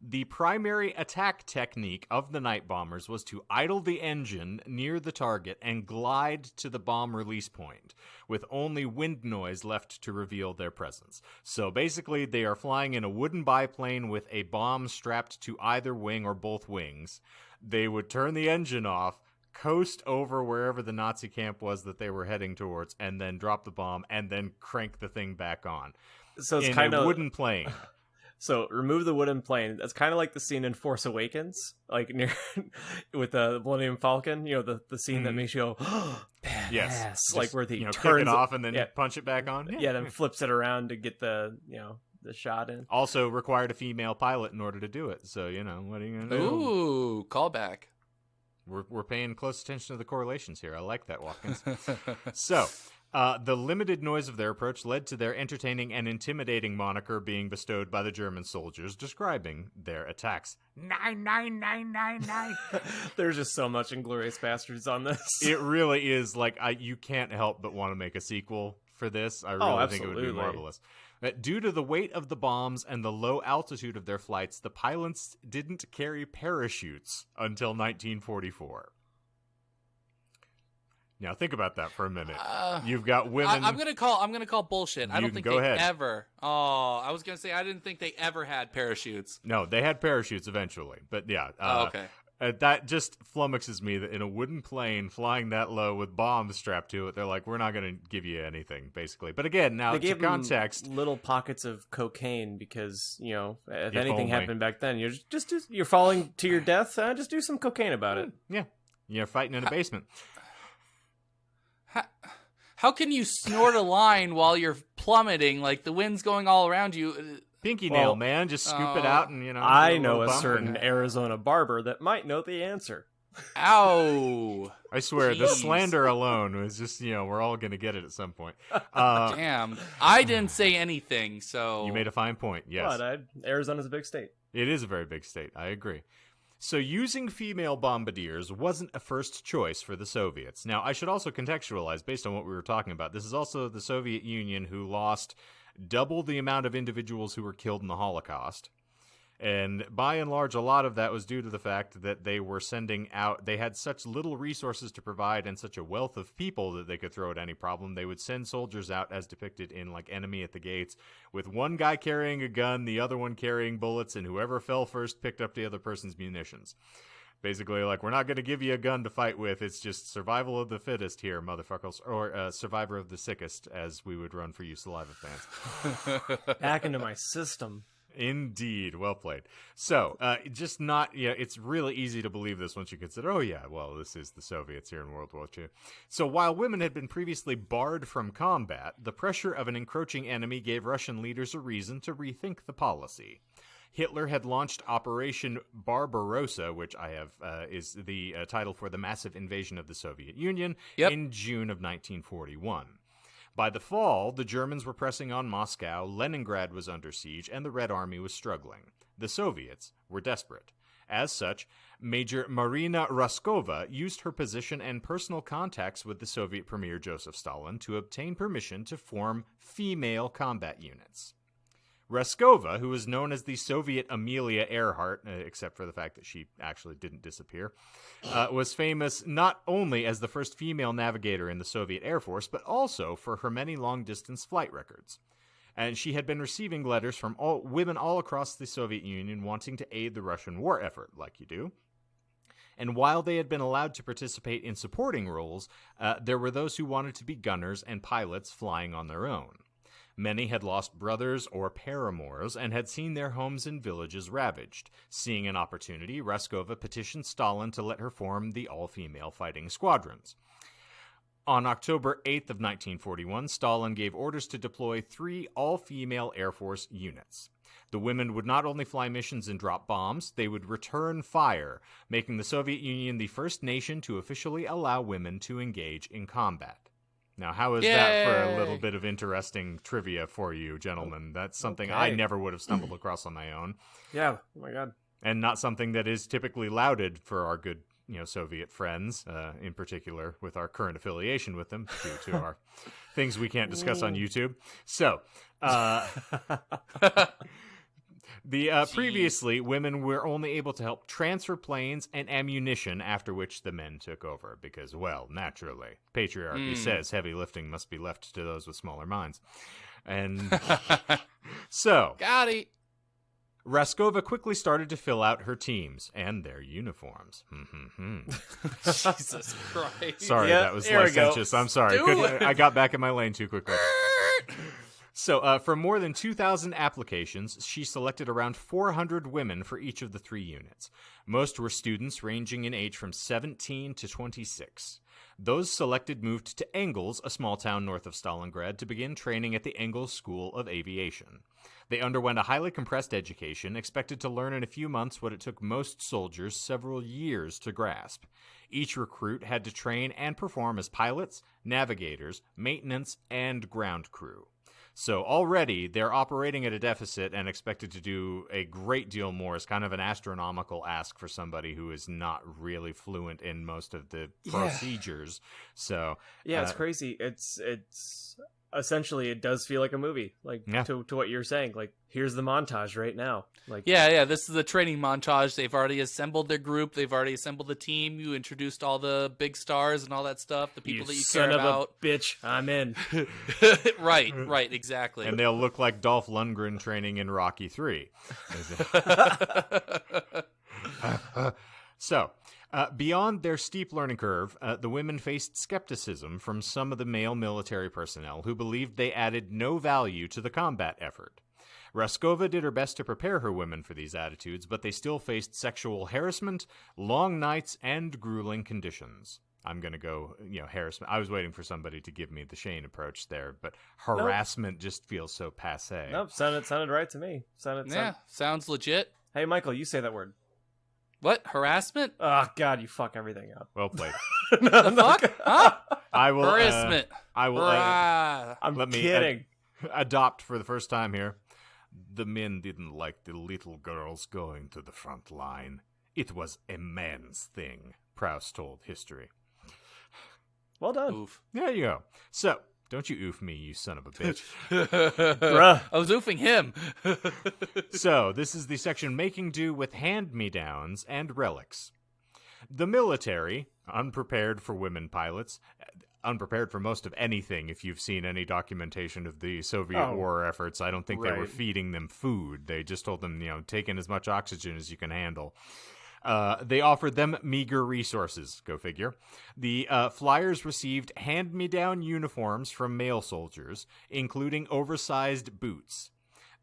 The primary attack technique of the night bombers was to idle the engine near the target and glide to the bomb release point, with only wind noise left to reveal their presence. So basically, they are flying in a wooden biplane with a bomb strapped to either wing or both wings. They would turn the engine off, coast over wherever the Nazi camp was that they were heading towards, and then drop the bomb, and then crank the thing back on. So it's in kind a of wooden plane. So remove the wooden plane. That's kind of like the scene in Force Awakens, like near with the Millennium Falcon. You know, the scene that makes you go, oh, badass. Yes, like where he turns turns it off and then punch it back on. Yeah, then flips it around to get the the shot in. Also required a female pilot in order to do it. So what are you gonna do? Ooh, callback. We're paying close attention to the correlations here. I like that, Watkins. So. The limited noise of their approach led to their entertaining and intimidating moniker being bestowed by the German soldiers, describing their attacks. 99999. There's just so much Inglourious Bastards on this. It really is like you can't help but want to make a sequel for this. I really think it would be marvelous. Due to the weight of the bombs and the low altitude of their flights, the pilots didn't carry parachutes until 1944. Now think about that for a minute. You've got women. I'm gonna call bullshit. I don't think they ahead. ever. Oh, I was gonna say I didn't think they ever had parachutes. No, they had parachutes eventually, but yeah. Okay. That just flummoxes me that in a wooden plane flying that low with bombs strapped to it, they're like, we're not going to give you anything, basically. But again, now they to gave context, them little pockets of cocaine because if anything only happened back then, you're falling to your death. Just do some cocaine about it. Yeah, you're fighting in a basement. How can you snort a line while you're plummeting? Like the wind's going all around you. Pinky nail, man. Just scoop it out and, I know a certain Arizona barber that might know the answer. Ow. I swear, Jeez. the slander alone was just, we're all going to get it at some point. Damn. I didn't say anything, so. You made a fine point, yes. But Arizona's a big state. It is a very big state. I agree. So using female bombardiers wasn't a first choice for the Soviets. Now, I should also contextualize, based on what we were talking about, this is also the Soviet Union who lost double the amount of individuals who were killed in the Holocaust. And by and large, a lot of that was due to the fact that they were sending out, they had such little resources to provide and such a wealth of people that they could throw at any problem. They would send soldiers out as depicted in like Enemy at the Gates, with one guy carrying a gun, the other one carrying bullets, and whoever fell first picked up the other person's munitions. Basically, like, we're not going to give you a gun to fight with. It's just survival of the fittest here, motherfuckers. Or survivor of the sickest, as we would run for you Saliva fans. Back into my system. Indeed. Well played. So, it's really easy to believe this once you consider, this is the Soviets here in World War II. So while women had been previously barred from combat, the pressure of an encroaching enemy gave Russian leaders a reason to rethink the policy. Hitler had launched Operation Barbarossa, which I have is the title for the massive invasion of the Soviet Union, in June of 1941. By the fall, the Germans were pressing on Moscow, Leningrad was under siege, and the Red Army was struggling. The Soviets were desperate. As such, Major Marina Raskova used her position and personal contacts with the Soviet Premier Joseph Stalin to obtain permission to form female combat units. Raskova, who was known as the Soviet Amelia Earhart, except for the fact that she actually didn't disappear, was famous not only as the first female navigator in the Soviet Air Force, but also for her many long-distance flight records. And she had been receiving letters from women all across the Soviet Union wanting to aid the Russian war effort, like you do. And while they had been allowed to participate in supporting roles, there were those who wanted to be gunners and pilots flying on their own. Many had lost brothers or paramours and had seen their homes and villages ravaged. Seeing an opportunity, Raskova petitioned Stalin to let her form the all-female fighting squadrons. On October 8th of 1941, Stalin gave orders to deploy 3 all-female Air Force units. The women would not only fly missions and drop bombs, they would return fire, making the Soviet Union the first nation to officially allow women to engage in combat. Now, how is that for a little bit of interesting trivia for you, gentlemen? That's something I never would have stumbled across on my own. Yeah, oh my god. And not something that is typically lauded for our good Soviet friends, in particular with our current affiliation with them, due to our things we can't discuss on YouTube. So, previously, women were only able to help transfer planes and ammunition, after which the men took over, because, well, naturally, patriarchy says heavy lifting must be left to those with smaller minds. And so, got it. Raskova quickly started to fill out her teams and their uniforms. Jesus Christ. Sorry, that was licentious. I'm sorry. I got back in my lane too quickly. So, from more than 2,000 applications, she selected around 400 women for each of the 3 units. Most were students ranging in age from 17 to 26. Those selected moved to Engels, a small town north of Stalingrad, to begin training at the Engels School of Aviation. They underwent a highly compressed education, expected to learn in a few months what it took most soldiers several years to grasp. Each recruit had to train and perform as pilots, navigators, maintenance, and ground crew. So already they're operating at a deficit and expected to do a great deal more. It's kind of an astronomical ask for somebody who is not really fluent in most of the procedures. So it's crazy. It's essentially, it does feel like a movie, like to what you're saying. Like, here's the montage right now. Like, this is the training montage. They've already assembled their group. They've already assembled the team. You introduced all the big stars and all that stuff. The people that you care about. Son of a bitch, I'm in. Right, exactly. And they'll look like Dolph Lundgren training in Rocky 3. So, beyond their steep learning curve, the women faced skepticism from some of the male military personnel who believed they added no value to the combat effort. Raskova did her best to prepare her women for these attitudes, but they still faced sexual harassment, long nights, and grueling conditions. I'm going to go, harassment. I was waiting for somebody to give me the Shane approach there, but harassment just feels so passé. Nope, sounded right to me. Sounds legit. Hey, Michael, you say that word. What? Harassment? Oh, God, you fuck everything up. Well played. The fuck? Huh? I will. Harassment. I will. I'm kidding. Adopt for the first time here. The men didn't like the little girls going to the front line. It was a man's thing, Proust told History. Well done. Oof. There you go. So, don't you oof me, you son of a bitch. Bruh. I was oofing him. So, this is the section making do with hand-me-downs and relics. The military, unprepared for women pilots, unprepared for most of anything. If you've seen any documentation of the Soviet war efforts, I don't think they were feeding them food. They just told them, take in as much oxygen as you can handle. They offered them meager resources, go figure. The flyers received hand-me-down uniforms from male soldiers, including oversized boots.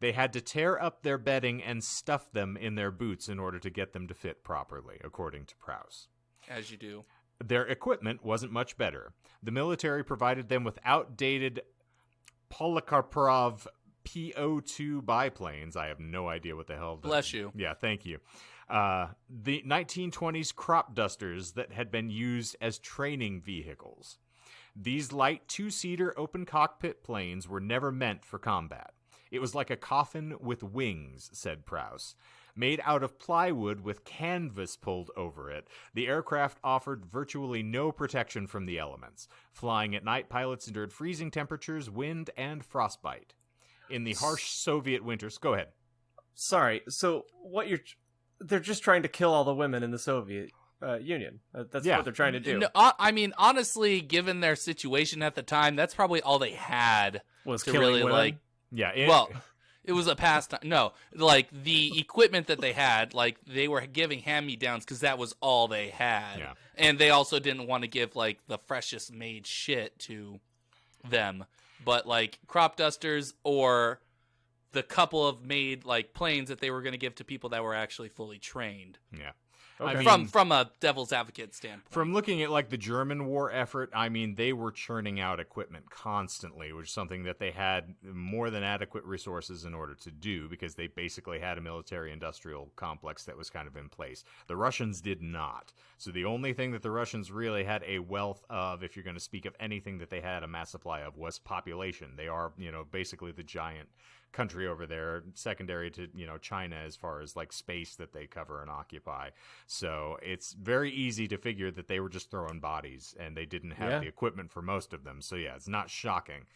They had to tear up their bedding and stuff them in their boots in order to get them to fit properly, according to Proust. As you do. Their equipment wasn't much better. The military provided them with outdated Polikarpov PO-2 biplanes. I have no idea what the hell. Bless you. Yeah, thank you. The 1920s crop dusters that had been used as training vehicles. These light 2-seater open cockpit planes were never meant for combat. It was like a coffin with wings, said Prowse. Made out of plywood with canvas pulled over it, the aircraft offered virtually no protection from the elements. Flying at night, pilots endured freezing temperatures, wind, and frostbite. In the harsh Soviet winters... Go ahead. Sorry, so they're just trying to kill all the women in the Soviet Union. That's what they're trying to do. No, I mean, honestly, given their situation at the time, that's probably all they had Was to killing really women? like. Yeah. It was a pastime. No, like the equipment that they had, like they were giving hand-me-downs because that was all they had. Yeah. And they also didn't want to give like the freshest made shit to them. But like crop dusters or the couple of made like planes that they were going to give to people that were actually fully trained. Yeah. Okay. I mean, From a devil's advocate standpoint. From looking at like the German war effort, I mean, they were churning out equipment constantly, which is something that they had more than adequate resources in order to do because they basically had a military-industrial complex that was kind of in place. The Russians did not. So the only thing that the Russians really had a wealth of, if you're going to speak of anything that they had a mass supply of, was population. They are, basically the giant country over there, secondary to China as far as like space that they cover and occupy. So it's very easy to figure that they were just throwing bodies and they didn't have the equipment for most of them. So yeah, it's not shocking.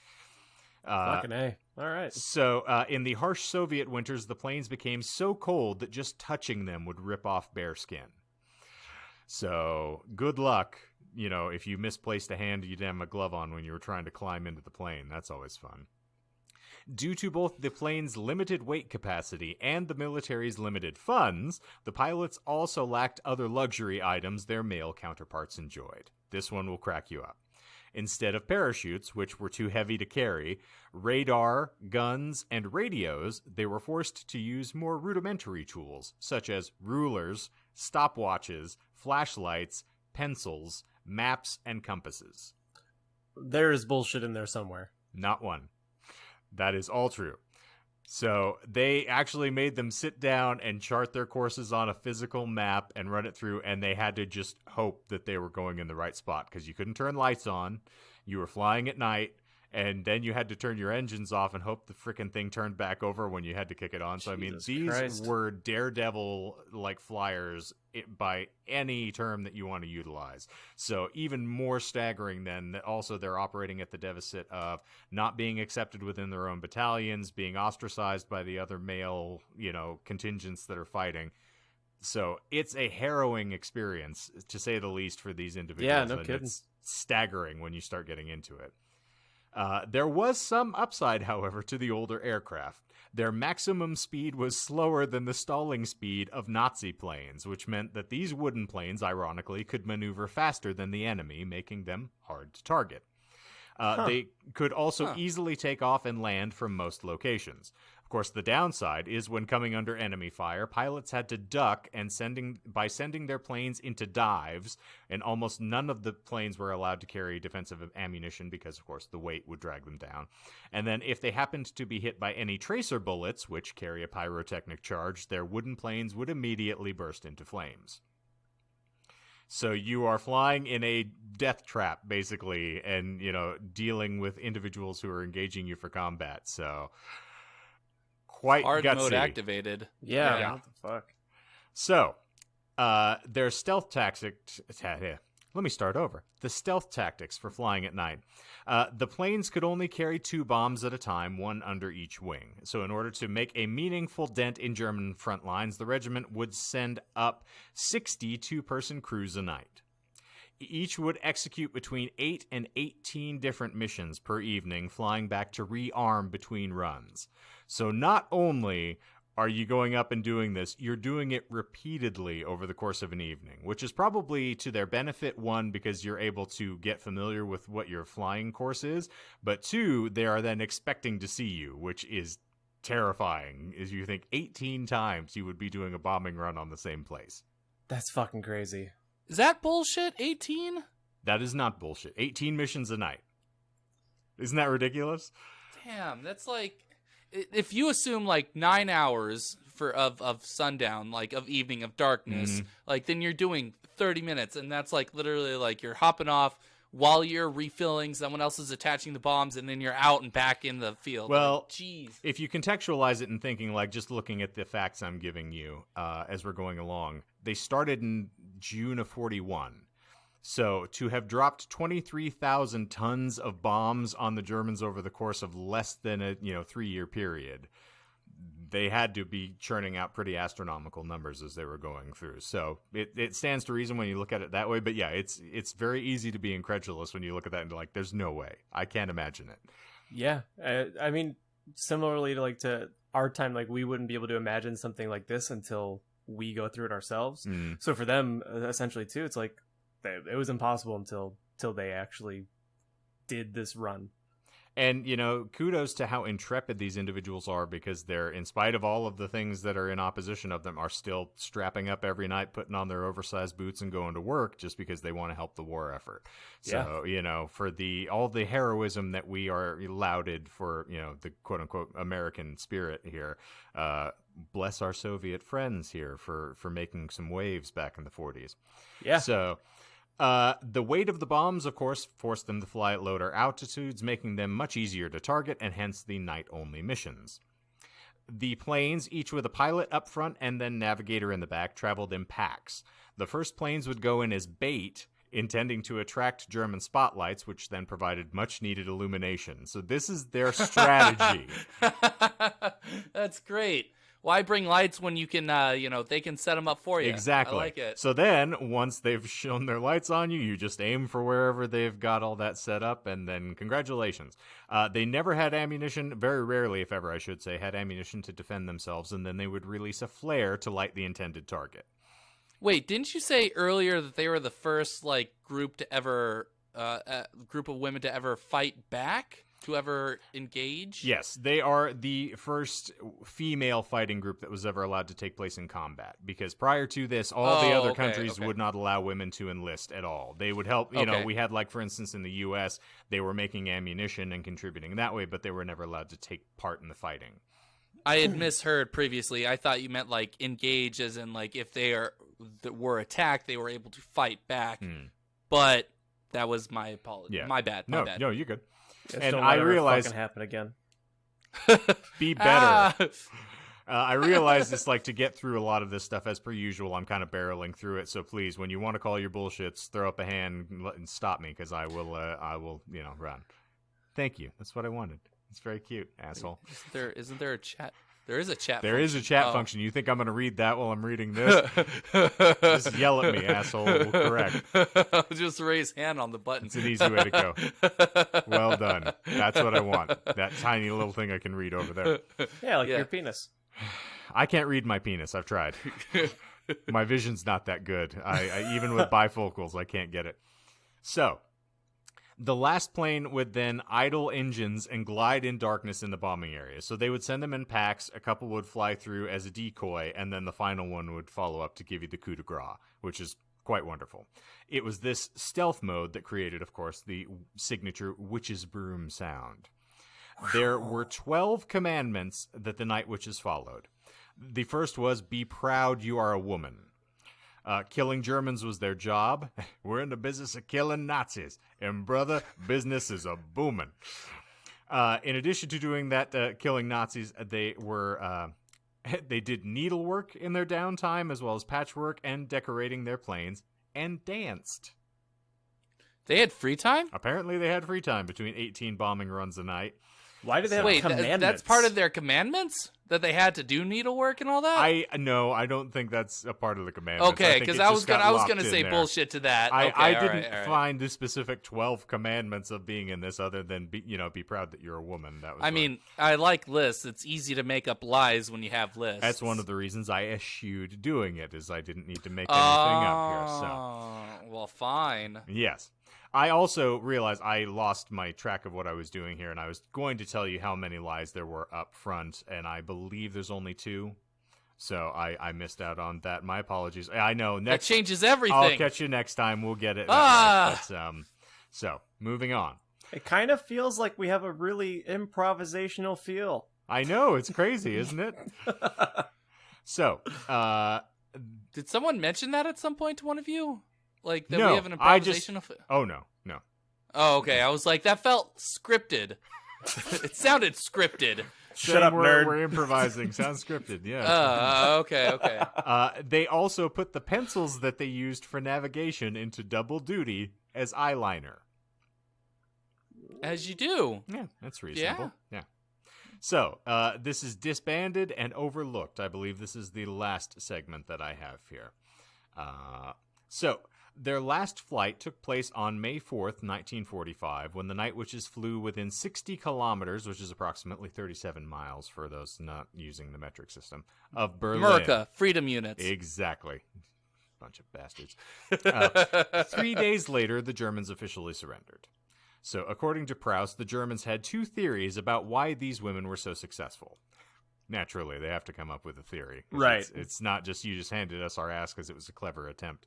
Fucking A. All right. So in the harsh Soviet winters, the planes became so cold that just touching them would rip off bare skin. So good luck. If you misplaced a hand, you'd have a glove on when you were trying to climb into the plane. That's always fun. Due to both the plane's limited weight capacity and the military's limited funds, the pilots also lacked other luxury items their male counterparts enjoyed. This one will crack you up. Instead of parachutes, which were too heavy to carry, radar, guns, and radios, they were forced to use more rudimentary tools, such as rulers, stopwatches, flashlights, pencils, maps, and compasses. There is bullshit in there somewhere. Not one. That is all true. So they actually made them sit down and chart their courses on a physical map and run it through, and they had to just hope that they were going in the right spot because you couldn't turn lights on. You were flying at night, and then you had to turn your engines off and hope the frickin' thing turned back over when you had to kick it on. So, Jesus these Christ. were daredevil-like flyers by any term that you want to utilize. So even more staggering than that also they're operating at the deficit of not being accepted within their own battalions, being ostracized by the other male, contingents that are fighting. So it's a harrowing experience, to say the least, for these individuals. Yeah, no and kidding. It's staggering when you start getting into it. There was some upside, however, to the older aircraft. Their maximum speed was slower than the stalling speed of Nazi planes, which meant that these wooden planes, ironically, could maneuver faster than the enemy, making them hard to target. They could also easily take off and land from most locations. Of course, the downside is when coming under enemy fire, pilots had to duck and by sending their planes into dives, and almost none of the planes were allowed to carry defensive ammunition because, of course, the weight would drag them down. And then if they happened to be hit by any tracer bullets, which carry a pyrotechnic charge, their wooden planes would immediately burst into flames. So you are flying in a death trap, basically, and, dealing with individuals who are engaging you for combat. So quite Hard gutsy. mode activated. Yeah. What the fuck? So, their stealth tactics... Let me start over. The stealth tactics for flying at night. The planes could only carry 2 bombs at a time, one under each wing. So in order to make a meaningful dent in German front lines, the regiment would send up 60 two-person crews a night. Each would execute between 8 and 18 different missions per evening, flying back to rearm between runs. So not only are you going up and doing this, you're doing it repeatedly over the course of an evening, which is probably to their benefit, 1, because you're able to get familiar with what your flying course is, but 2, they are then expecting to see you, which is terrifying, as you think 18 times you would be doing a bombing run on the same place. That's fucking crazy. Is that bullshit? 18? That is not bullshit. 18 missions a night. Isn't that ridiculous? Damn, that's like... If you assume like 9 hours of sundown, like of evening, of darkness, like then you're doing 30 minutes, and that's like literally like you're hopping off while you're refilling, someone else is attaching the bombs, and then you're out and back in the field. Well, jeez. If you contextualize it and thinking, like, just looking at the facts I'm giving you as we're going along, they started in June of 41. So to have dropped 23,000 tons of bombs on the Germans over the course of less than a 3-year period, they had to be churning out pretty astronomical numbers as they were going through. So it stands to reason when you look at it that way. But yeah, it's very easy to be incredulous when you look at that and be like, there's no way. I can't imagine it. Yeah. I mean, similarly to to our time, like we wouldn't be able to imagine something like this until we go through it ourselves. So for them, essentially too, it's like it was impossible until they actually did this run. And, kudos to how intrepid these individuals are, because they're, in spite of all of the things that are in opposition of them, are still strapping up every night, putting on their oversized boots and going to work just because they want to help the war effort. So, for all the heroism that we are lauded for, the quote unquote American spirit here, bless our Soviet friends here for making some waves back in the 40s. Yeah. So the weight of the bombs, of course, forced them to fly at lower altitudes, making them much easier to target, and hence the night-only missions. The planes, each with a pilot up front and then navigator in the back, traveled in packs. The first planes would go in as bait, intending to attract German spotlights, which then provided much-needed illumination. So this is their strategy. That's great. Why bring lights when you can, they can set them up for you? Exactly. I like it. So then, once they've shown their lights on you, you just aim for wherever they've got all that set up, and then congratulations. They never had ammunition, very rarely, if ever I should say, had ammunition to defend themselves, and then they would release a flare to light the intended target. Wait, didn't you say earlier that they were the first, group to ever, group of women to ever fight back? To ever engage? Yes, they are the first female fighting group that was ever allowed to take place in combat. Because prior to this, all the other countries would not allow women to enlist at all. They would help, we had, for instance, in the U.S., they were making ammunition and contributing that way, but they were never allowed to take part in the fighting. I had misheard previously. I thought you meant, engage as in, if they were attacked, they were able to fight back. But that was my apology. Yeah. My bad. No, you're good. Just and don't I let it realized fucking happen again. Be better. I realize it's to get through a lot of this stuff as per usual. I'm kind of barreling through it. So please, when you want to call your bullshits, throw up a hand and stop me, because I will, run. Thank you. That's what I wanted. It's very cute, asshole. Isn't there a chat? There is a chat There function. is a chat function. You think I'm going to read that while I'm reading this? Just yell at me, asshole. We'll correct. Just raise hand on the button. It's an easy way to go. Well done. That's what I want. That tiny little thing I can read over there. Yeah, your penis. I can't read my penis. I've tried. My vision's not that good. I even with bifocals, I can't get it. So, the last plane would then idle engines and glide in darkness in the bombing area. So they would send them in packs, a couple would fly through as a decoy, and then the final one would follow up to give you the coup de grace, which is quite wonderful. It was this stealth mode that created, of course, the signature witch's broom sound. There were 12 commandments that the Night Witches followed. The first was, be proud you are a woman. Killing Germans was their job. We're in the business of killing Nazis. And, brother, business is a booming. In addition to doing that, killing Nazis, they did needlework in their downtime, as well as patchwork and decorating their planes, and danced. They had free time? Apparently they had free time between 18 bombing runs a night. Why do they have commandments? That's part of their commandments? That they had to do needlework and all that? I don't think that's a part of the commandments. Okay, because I was gonna say bullshit to that. I didn't find the specific 12 commandments of being in this other than be proud that you're a woman. That was I like lists. It's easy to make up lies when you have lists. That's one of the reasons I eschewed doing it, is I didn't need to make anything up here. So, well, fine. Yes. I also realized I lost my track of what I was doing here, and I was going to tell you how many lies there were up front, and I believe there's only 2. So I missed out on that. My apologies. I know. That changes everything. I'll catch you next time. We'll get it. Right. But, so, moving on. It kind of feels like we have a really improvisational feel. I know. It's crazy, isn't it? So, did someone mention that at some point to one of you? That no, we have an improvisational Oh, no. Oh, okay. I was like, that felt scripted. It sounded scripted. Shut up, nerd. We're improvising. Sounds scripted, yeah. Okay. They also put the pencils that they used for navigation into double duty as eyeliner. As you do. Yeah, that's reasonable. Yeah. So, this is disbanded and overlooked. I believe this is the last segment that I have here. So, their last flight took place on May 4th, 1945, when the Night Witches flew within 60 kilometers, which is approximately 37 miles for those not using the metric system, of Berlin. America, freedom units. Exactly. Bunch of bastards. 3 days later, the Germans officially surrendered. So, according to Proust, the Germans had two theories about why these women were so successful. Naturally, they have to come up with a theory. Right. It's not just you just handed us our ass because it was a clever attempt.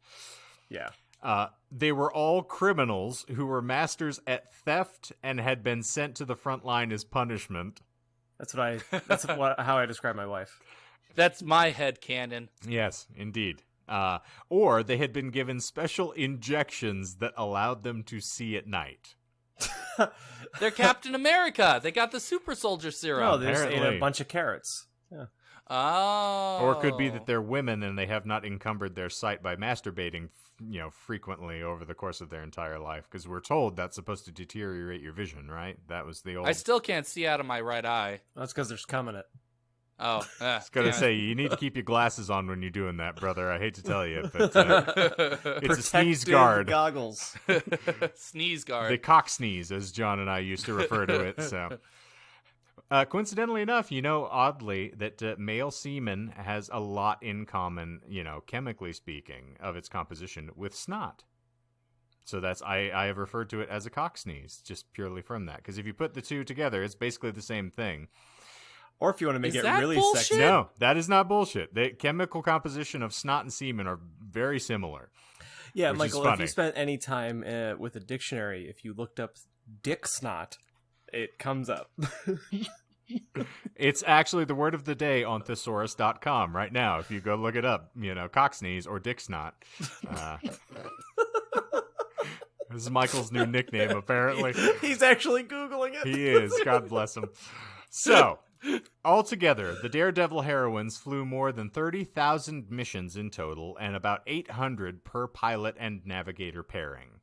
Yeah. They were all criminals who were masters at theft and had been sent to the front line as punishment. That's how I describe my wife. That's my headcanon. Yes, indeed. Or they had been given special injections that allowed them to see at night. They're Captain America. They got the super soldier serum. No, they just ate a bunch of carrots. Yeah. Oh. Or it could be that they're women and they have not encumbered their sight by masturbating, frequently over the course of their entire life. Because we're told that's supposed to deteriorate your vision, right? That was the old. I still can't see out of my right eye. That's because there's cum in it. Oh, I was gonna say you need to keep your glasses on when you're doing that, brother. I hate to tell you, but it's a sneeze guard. Goggles. Sneeze guard. The cock sneeze, as John and I used to refer to it. So, coincidentally enough, oddly, that male semen has a lot in common, chemically speaking, of its composition with snot. So I have referred to it as a cock sneeze, just purely from that. Because if you put the two together, it's basically the same thing. Or if you want to make Is it that really bullshit? sexy. No, that is not bullshit. The chemical composition of snot and semen are very similar. Yeah, which Michael, is if funny. you spent any time with a dictionary, if you looked up dick snot, it comes up. It's actually the word of the day on thesaurus.com right now. If you go look it up, cock sneeze or dick snot. This is Michael's new nickname, apparently. He's actually Googling it. He is. God bless him. So, altogether, the Daredevil heroines flew more than 30,000 missions in total and about 800 per pilot and navigator pairing.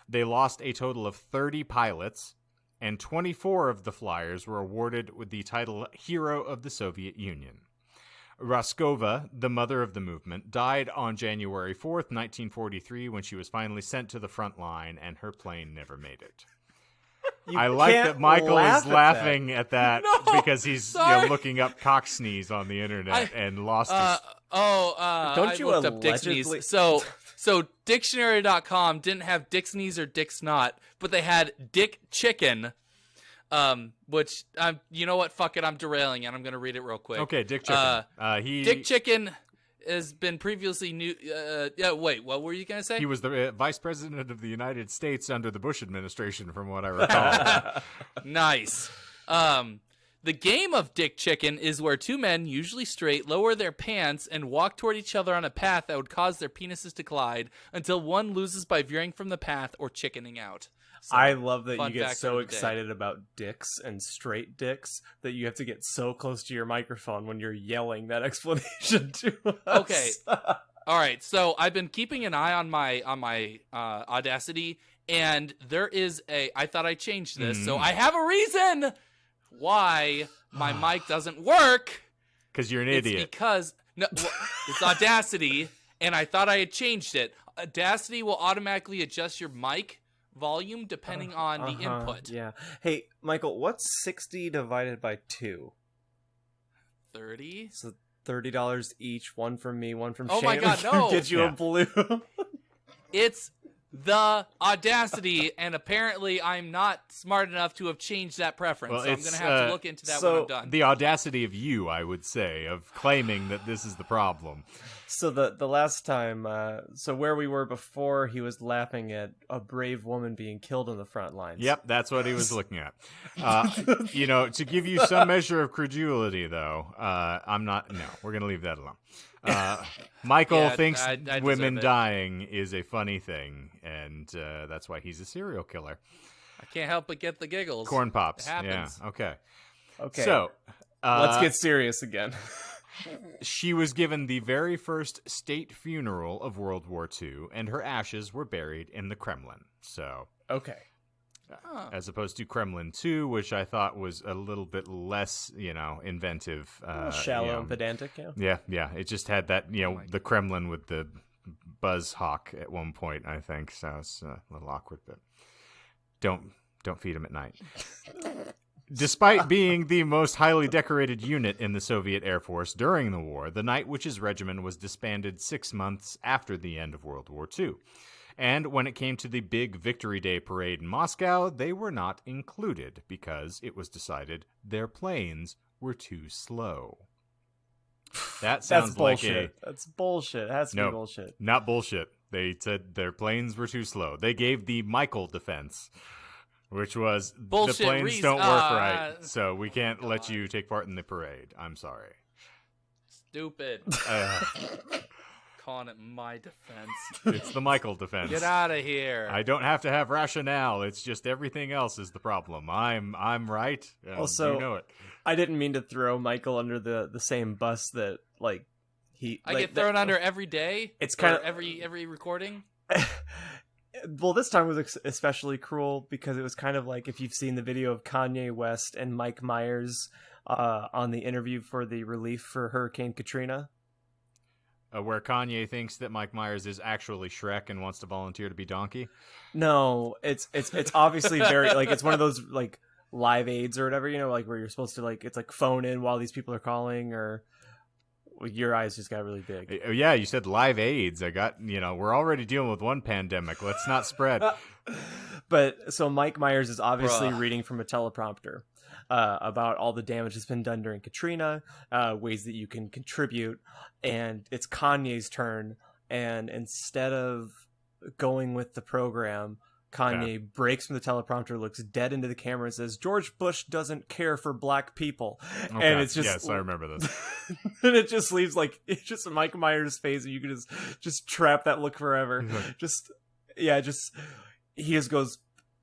They lost a total of 30 pilots, and 24 of the flyers were awarded with the title Hero of the Soviet Union. Roskova, the mother of the movement, died on January 4th, 1943, when she was finally sent to the front line, and her plane never made it. I like that Michael is laughing at that No, because he's sorry. looking up cock sneeze on the internet and lost his... Don't you I looked up dick allegedly- sneeze. So dictionary.com didn't have dick sneeze or dick snot, but they had dick chicken, which, you know what, fuck it, I'm derailing and I'm going to read it real quick. Okay, Dick Chicken. Dick Chicken has been previously wait, what were you going to say? He was the vice president of the United States under the Bush administration, from what I recall. Nice. The game of Dick Chicken is where two men, usually straight, lower their pants and walk toward each other on a path that would cause their penises to collide until one loses by veering from the path or chickening out. So, I love that you fun get fact so of the day. excited about dicks and straight dicks that you have to get so close to your microphone when you're yelling that explanation to us. Okay. All right, so I've been keeping an eye on my Audacity, and there is I thought I changed this, so I have a reason why my mic doesn't work. Because you're an idiot. It's because it's Audacity, and I thought I had changed it. Audacity will automatically adjust your mic volume depending on the input. Yeah. Hey, Michael, what's 60 divided by 2? 30? So $30 each, one from me, one from Oh Shane. my God, no. Get you Yeah. a blue. It's the Audacity, and apparently I'm not smart enough to have changed that preference, Well, so I'm it's, going to have to look into that so when I'm done. The audacity of you, I would say, of claiming that this is the problem. So the last time, so where we were before, he was laughing at a brave woman being killed on the front lines. Yep, that's what he was looking at. To give you some measure of credulity, though, we're going to leave that alone. Michael thinks I deserve women it. dying is a funny thing, and that's why he's a serial killer. I can't help but get the giggles. Corn pops. It happens. Yeah. Okay. Okay, So let's get serious again. she was given the very first state funeral of World War II, and her ashes were buried in the Kremlin. So, Okay. as opposed to Kremlin 2, which I thought was a little bit less, inventive. A little shallow and pedantic, yeah. Yeah. It just had that, the Kremlin with the buzz hawk at one point, I think. So it's a little awkward, but don't feed him at night. Despite being the most highly decorated unit in the Soviet Air Force during the war, the Night Witches Regiment was disbanded 6 months after the end of World War II. And when it came to the big Victory Day parade in Moscow, they were not included because it was decided their planes were too slow. That sounds like That's bullshit. It has to be bullshit. Not bullshit. They said their planes were too slow. They gave the Michael defense, which was Bullshit the planes reason- don't work right, so we can't let you take part in the parade. I'm sorry. Stupid. Calling it my defense. It's the Michael defense. Get out of here. I don't have to have rationale. It's just everything else is the problem. I'm right. Also, you know it. I didn't mean to throw Michael under the same bus that I get thrown under every day. It's kind of every recording. Well, this time was especially cruel because it was kind of like if you've seen the video of Kanye West and Mike Myers on the interview for the relief for Hurricane Katrina. Where Kanye thinks that Mike Myers is actually Shrek and wants to volunteer to be Donkey. No, it's obviously very it's one of those live aids or whatever, where you're supposed to it's phone in while these people are calling, or your eyes just got really big. Yeah, you said live AIDS. I got, we're already dealing with one pandemic. Let's not spread. But so Mike Myers is obviously Bruh. reading from a teleprompter about all the damage that's been done during Katrina, ways that you can contribute, and it's Kanye's turn. And instead of going with the program, Kanye breaks from the teleprompter, looks dead into the camera, and says, "George Bush doesn't care for black people." Okay. And it's just Yes, I remember this. and it just leaves it's just Mike Myers' face, and you can just trap that look forever. He just goes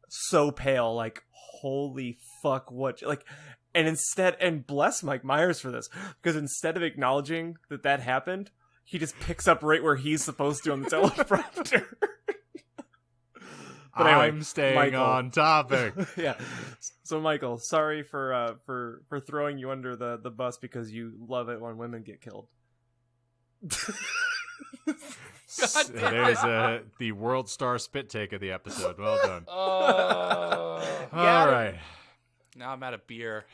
so pale, holy fuck, what and bless Mike Myers for this, because instead of acknowledging that happened, he just picks up right where he's supposed to on the teleprompter. But anyway, I'm staying Michael. on topic. Yeah. So Michael, sorry for throwing you under the bus because you love it when women get killed. There's the world star spit take of the episode. Well done. Oh. All right. Now I'm out of beer.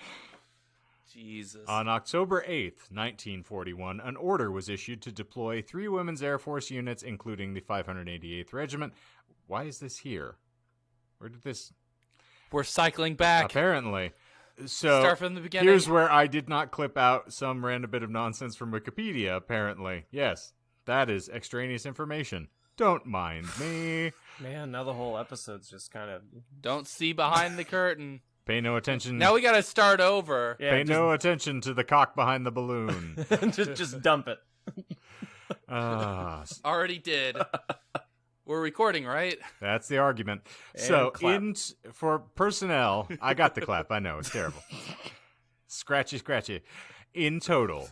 Jesus. On October 8th, 1941, an order was issued to deploy 3 Women's Air Force units, including the 588th Regiment. Why is this here? Where did this... We're cycling back. Apparently. So, Start from the beginning. here's where I did not clip out some random bit of nonsense from Wikipedia, apparently. Yes, that is extraneous information. Don't mind me. Man, now the whole episode's just kind of... Don't see behind the curtain. Pay no attention. Now we gotta start over. Yeah, Pay no attention to the cock behind the balloon. just dump it. Already did. We're recording, right? That's the argument. And So, clap. for personnel, I got the clap. I know, it's terrible. Scratchy. In total,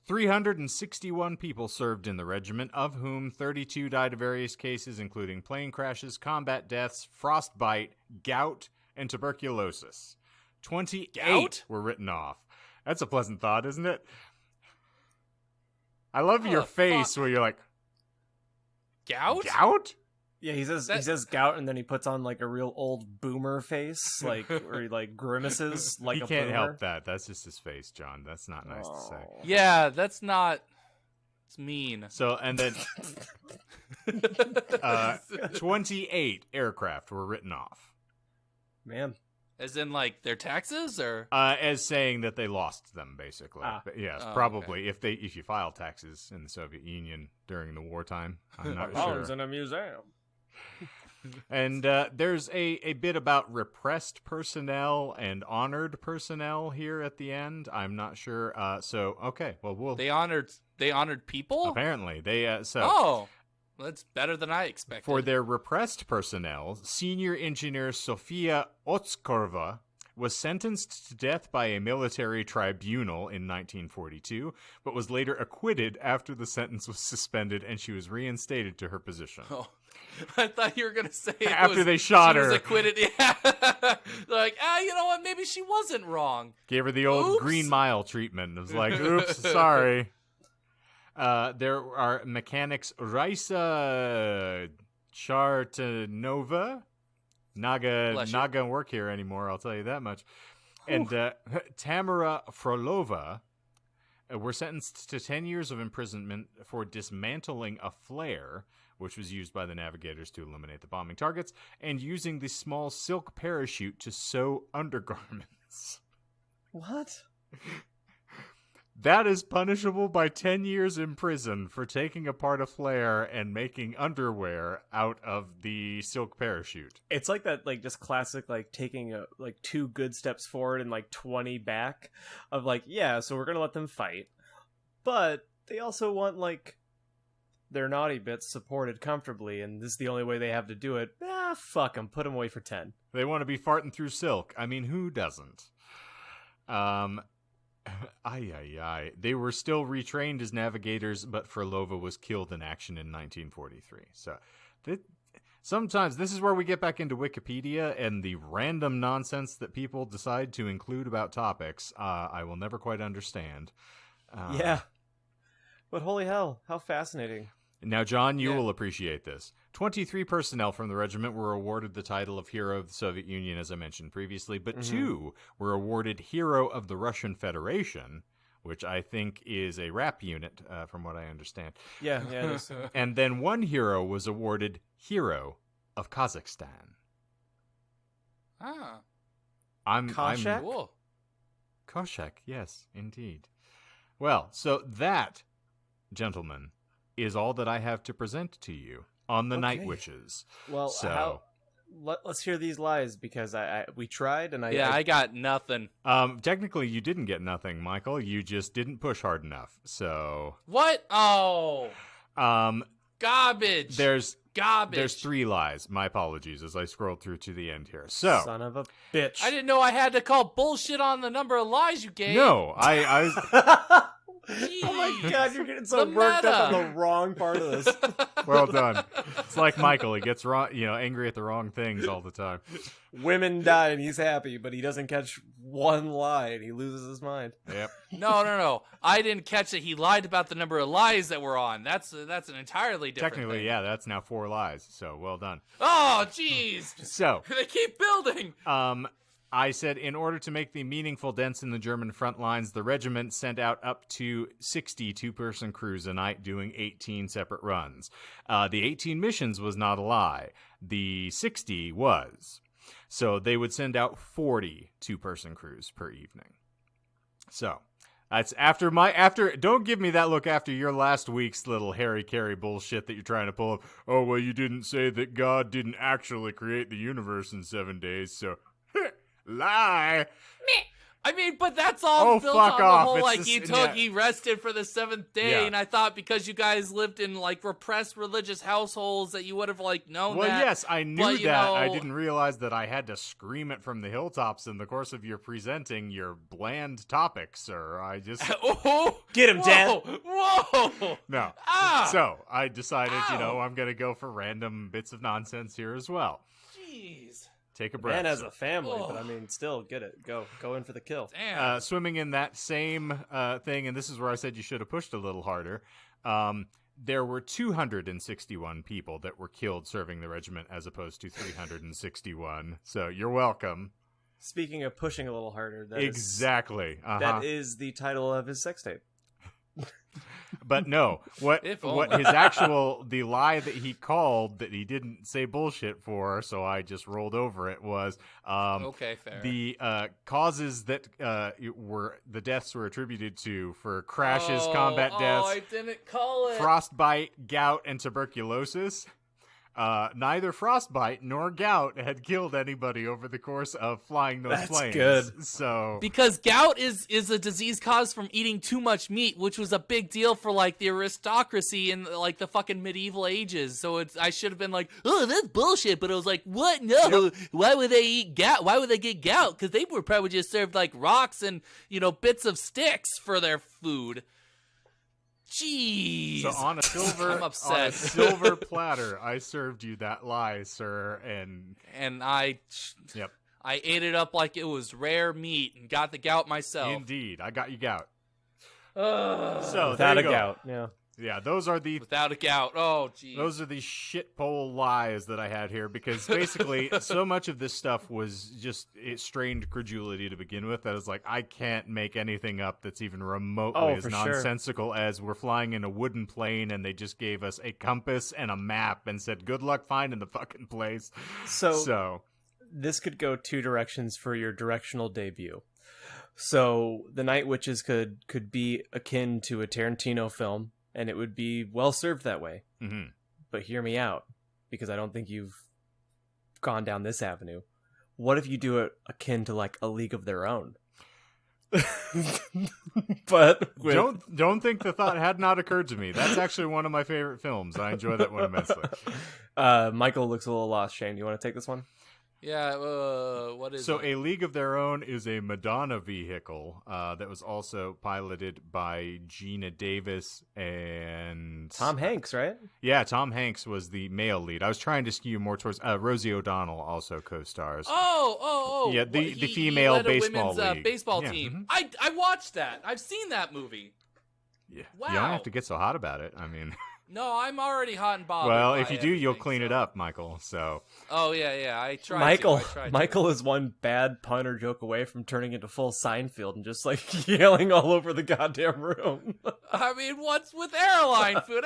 361 people served in the regiment, of whom 32 died of various cases, including plane crashes, combat deaths, frostbite, gout, and tuberculosis. 28 Gout? were written off. That's a pleasant thought, isn't it? I love your face where you're like, Gout? gout? Yeah, he says gout, and then he puts on a real old boomer face, where he grimaces like He a can't boomer. help that. That's just his face, John. That's not nice to say. Yeah, that's not... It's mean. So, and then 28 aircraft were written off. Man, As in, their taxes, or? As saying that they lost them, basically. Ah. But yes, Oh, probably. If you file taxes in the Soviet Union during the wartime, I'm not I was sure. in a museum. And there's a bit about repressed personnel and honored personnel here at the end. I'm not sure. So okay, well we'll. They honored people. Apparently they Oh, well, that's better than I expected. For their repressed personnel, senior engineer Sofia Otskorva was sentenced to death by a military tribunal in 1942, but was later acquitted after the sentence was suspended and she was reinstated to her position. Oh, I thought you were going to say after they shot her. She was acquitted. Yeah. Like, you know what? Maybe she wasn't wrong. Gave her the old Green Mile treatment. It was like, oops, sorry. There are mechanics Raisa Chartanova. Not gonna work here anymore, I'll tell you that much. And Tamara Frolova were sentenced to 10 years of imprisonment for dismantling a flare, which was used by the navigators to illuminate the bombing targets, and using the small silk parachute to sew undergarments. What? That is punishable by 10 years in prison for taking apart a flare and making underwear out of the silk parachute. It's like that, like, just classic, like, taking, 2 good steps forward and, 20 back of, yeah, so we're gonna let them fight. But they also want, their naughty bits supported comfortably, and this is the only way they have to do it. Fuck them. Put them away for 10. They want to be farting through silk. I mean, who doesn't? They were still retrained as navigators, but Frolova was killed in action in 1943. So, sometimes this is where we get back into Wikipedia and the random nonsense that people decide to include about topics. I will never quite understand. Yeah. But holy hell, how fascinating. Now, John, you will appreciate this. 23 personnel from the regiment were awarded the title of Hero of the Soviet Union, as I mentioned previously, but 2 were awarded Hero of the Russian Federation, which I think is a rap unit, from what I understand. Yeah, it is. And then 1 hero was awarded Hero of Kazakhstan. Ah. Koshak? Cool. Koshak, yes, indeed. Well, so that, gentlemen, is all that I have to present to you on the Night Witches. Well, so let's hear these lies, because we tried and I got nothing. Technically, you didn't get nothing, Michael. You just didn't push hard enough. So what? Oh, garbage. There's garbage. There's 3 lies. My apologies as I scrolled through to the end here. So son of a bitch. I didn't know I had to call bullshit on the number of lies you gave. No, I Oh my god, you're getting so worked up on the wrong part of this. Well done. It's like Michael. He gets angry at the wrong things all the time. Women die and he's happy, but he doesn't catch one lie and he loses his mind. Yep. No. I didn't catch that he lied about the number of lies that were on. That's an entirely different Technically, thing. yeah, that's now 4 lies. So well done. Oh, jeez. So they keep building. I said in order to make the meaningful dents in the German front lines, the regiment sent out up to 60 two-person crews a night doing 18 separate runs. The 18 missions was not a lie. The 60 was. So they would send out 40 two-person crews per evening. So that's after don't give me that look after your last week's little Harry Carey bullshit that you're trying to pull up. Oh, well, you didn't say that God didn't actually create the universe in 7 days, so... Lie. I mean, but that's all built fuck on off. the whole, It's he rested for the 7th day, Yeah. and I thought because you guys lived in, repressed religious households that you would have, known Well, that. yes, I knew but, that. know- I didn't realize that I had to scream it from the hilltops in the course of your presenting your bland topics, sir. I just... Oh, Get him, Dad. Whoa! No. Ah! So, I decided, Ow! I'm going to go for random bits of nonsense here as well. Jeez. Take a breath. Man has sir. a family, Oh. but I mean, still, get it. Go in for the kill. Damn. Swimming in that same thing, and this is where I said you should have pushed a little harder. There were 261 people that were killed serving the regiment as opposed to 361. So you're welcome. Speaking of pushing a little harder, Exactly. That is the title of his sex tape. But no, what If the lie that he called that he didn't say bullshit for, so I just rolled over it, was okay, fair. the causes that the deaths were attributed to for crashes, combat deaths, I didn't call it. frostbite, gout, and tuberculosis. neither frostbite nor gout had killed anybody over the course of flying those planes. Good. So because gout is a disease caused from eating too much meat, which was a big deal for like the aristocracy in like the fucking medieval ages. So I should have been like, oh, that's bullshit. But it was like, what? No, why would they eat gout? Why would they get gout? Because they were probably just served like rocks and bits of sticks for their food. Jeez. So on a silver, I'm upset. on a silver platter, I served you that lie, sir, and I ate it up like it was rare meat and got the gout myself. Indeed, I got you gout. So without a gout, yeah, those are the without a gout. Oh, geez. Those are the shitpole lies that I had here, because basically so much of this stuff was just strained credulity to begin with. That I was like, I can't make anything up that's even remotely as nonsensical as we're flying in a wooden plane and they just gave us a compass and a map and said, good luck finding the fucking place. So this could go two directions for your directional debut. So the Night Witches could be akin to a Tarantino film, and it would be well served that way. Mm-hmm. But hear me out, because I don't think you've gone down this avenue. What if you do it akin to like A League of Their Own? But don't think the thought had not occurred to me. That's actually one of my favorite films. I enjoy that one immensely. Michael looks a little lost. Shane, do you want to take this one? Yeah, what is so it? A League of Their Own is a Madonna vehicle that was also piloted by Gina Davis and Tom Hanks, right? Yeah, Tom Hanks was the male lead. I was trying to skew more towards Rosie O'Donnell also co-stars. Oh! Yeah, the female led baseball a women's, league. baseball Yeah, team. I watched that. I've seen that movie. Yeah, Wow. You don't have to get so hot about it. I mean. No, I'm already hot and bothered. Well, by if you do, you'll clean so. it up, Michael. So. Oh yeah. I tried. Michael is one bad pun or joke away from turning into full Seinfeld and just like yelling all over the goddamn room. I mean, what's with airline food?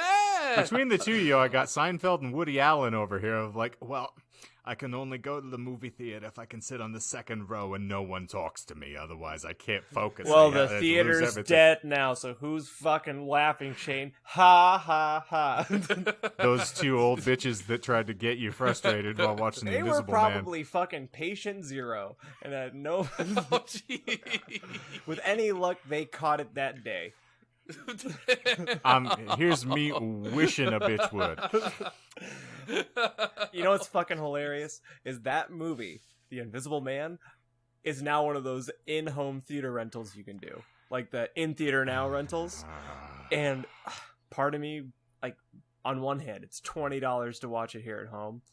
Between the two of you, I got Seinfeld and Woody Allen over here. Of like, well, I can only go to the movie theater if I can sit on the second row and no one talks to me. Otherwise, I can't focus. Well, the theater's dead now, so who's fucking laughing, Shane? Ha, ha, ha. Those two old bitches that tried to get you frustrated while watching The Invisible Man. They were probably fucking patient zero. And had no... Oh, geez. With any luck, they caught it that day. Here's me wishing a bitch would. You know what's fucking hilarious? Is that movie, The Invisible Man, is now one of those in-home theater rentals you can do. Like the in-theater now rentals. And part of me, like, on one hand, it's $20 to watch it here at home.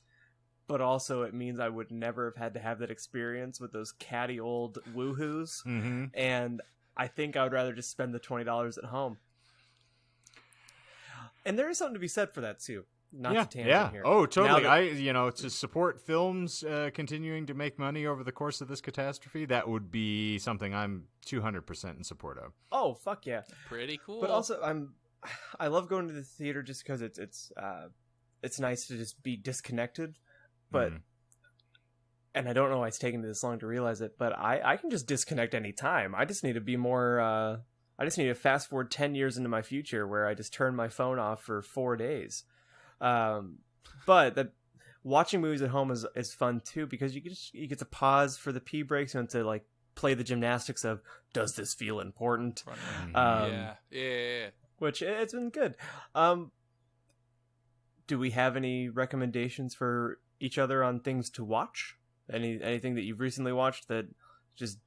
But also it means I would never have had to have that experience with those catty old woohoos. Mm-hmm. And I think I would rather just spend the $20 at home. And there is something to be said for that, too. Not to tangent here. Oh, totally. To support films continuing to make money over the course of this catastrophe, that would be something I'm 200% in support of. Oh, fuck yeah. Pretty cool. But also, I love going to the theater just because it's nice to just be disconnected. But and I don't know why it's taking me this long to realize it, but I can just disconnect anytime. I just need to be more... I just need to fast forward 10 years into my future where I just turn my phone off for 4 days. But watching movies at home is fun too, because you get to pause for the pee breaks and to like play the gymnastics of, does this feel important? Yeah. Which it's been good. Do we have any recommendations for each other on things to watch? Anything that you've recently watched that just...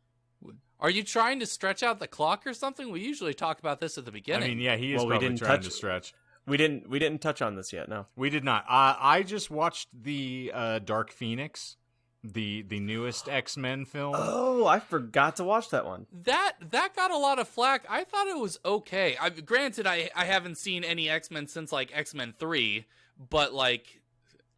Are you trying to stretch out the clock or something? We usually talk about this at the beginning. I mean, yeah, he is probably trying to stretch. We didn't touch on this yet, no. We did not. I just watched the Dark Phoenix, the newest X-Men film. Oh, I forgot to watch that one. That got a lot of flack. I thought it was okay. Granted, I haven't seen any X-Men since like X-Men 3, but like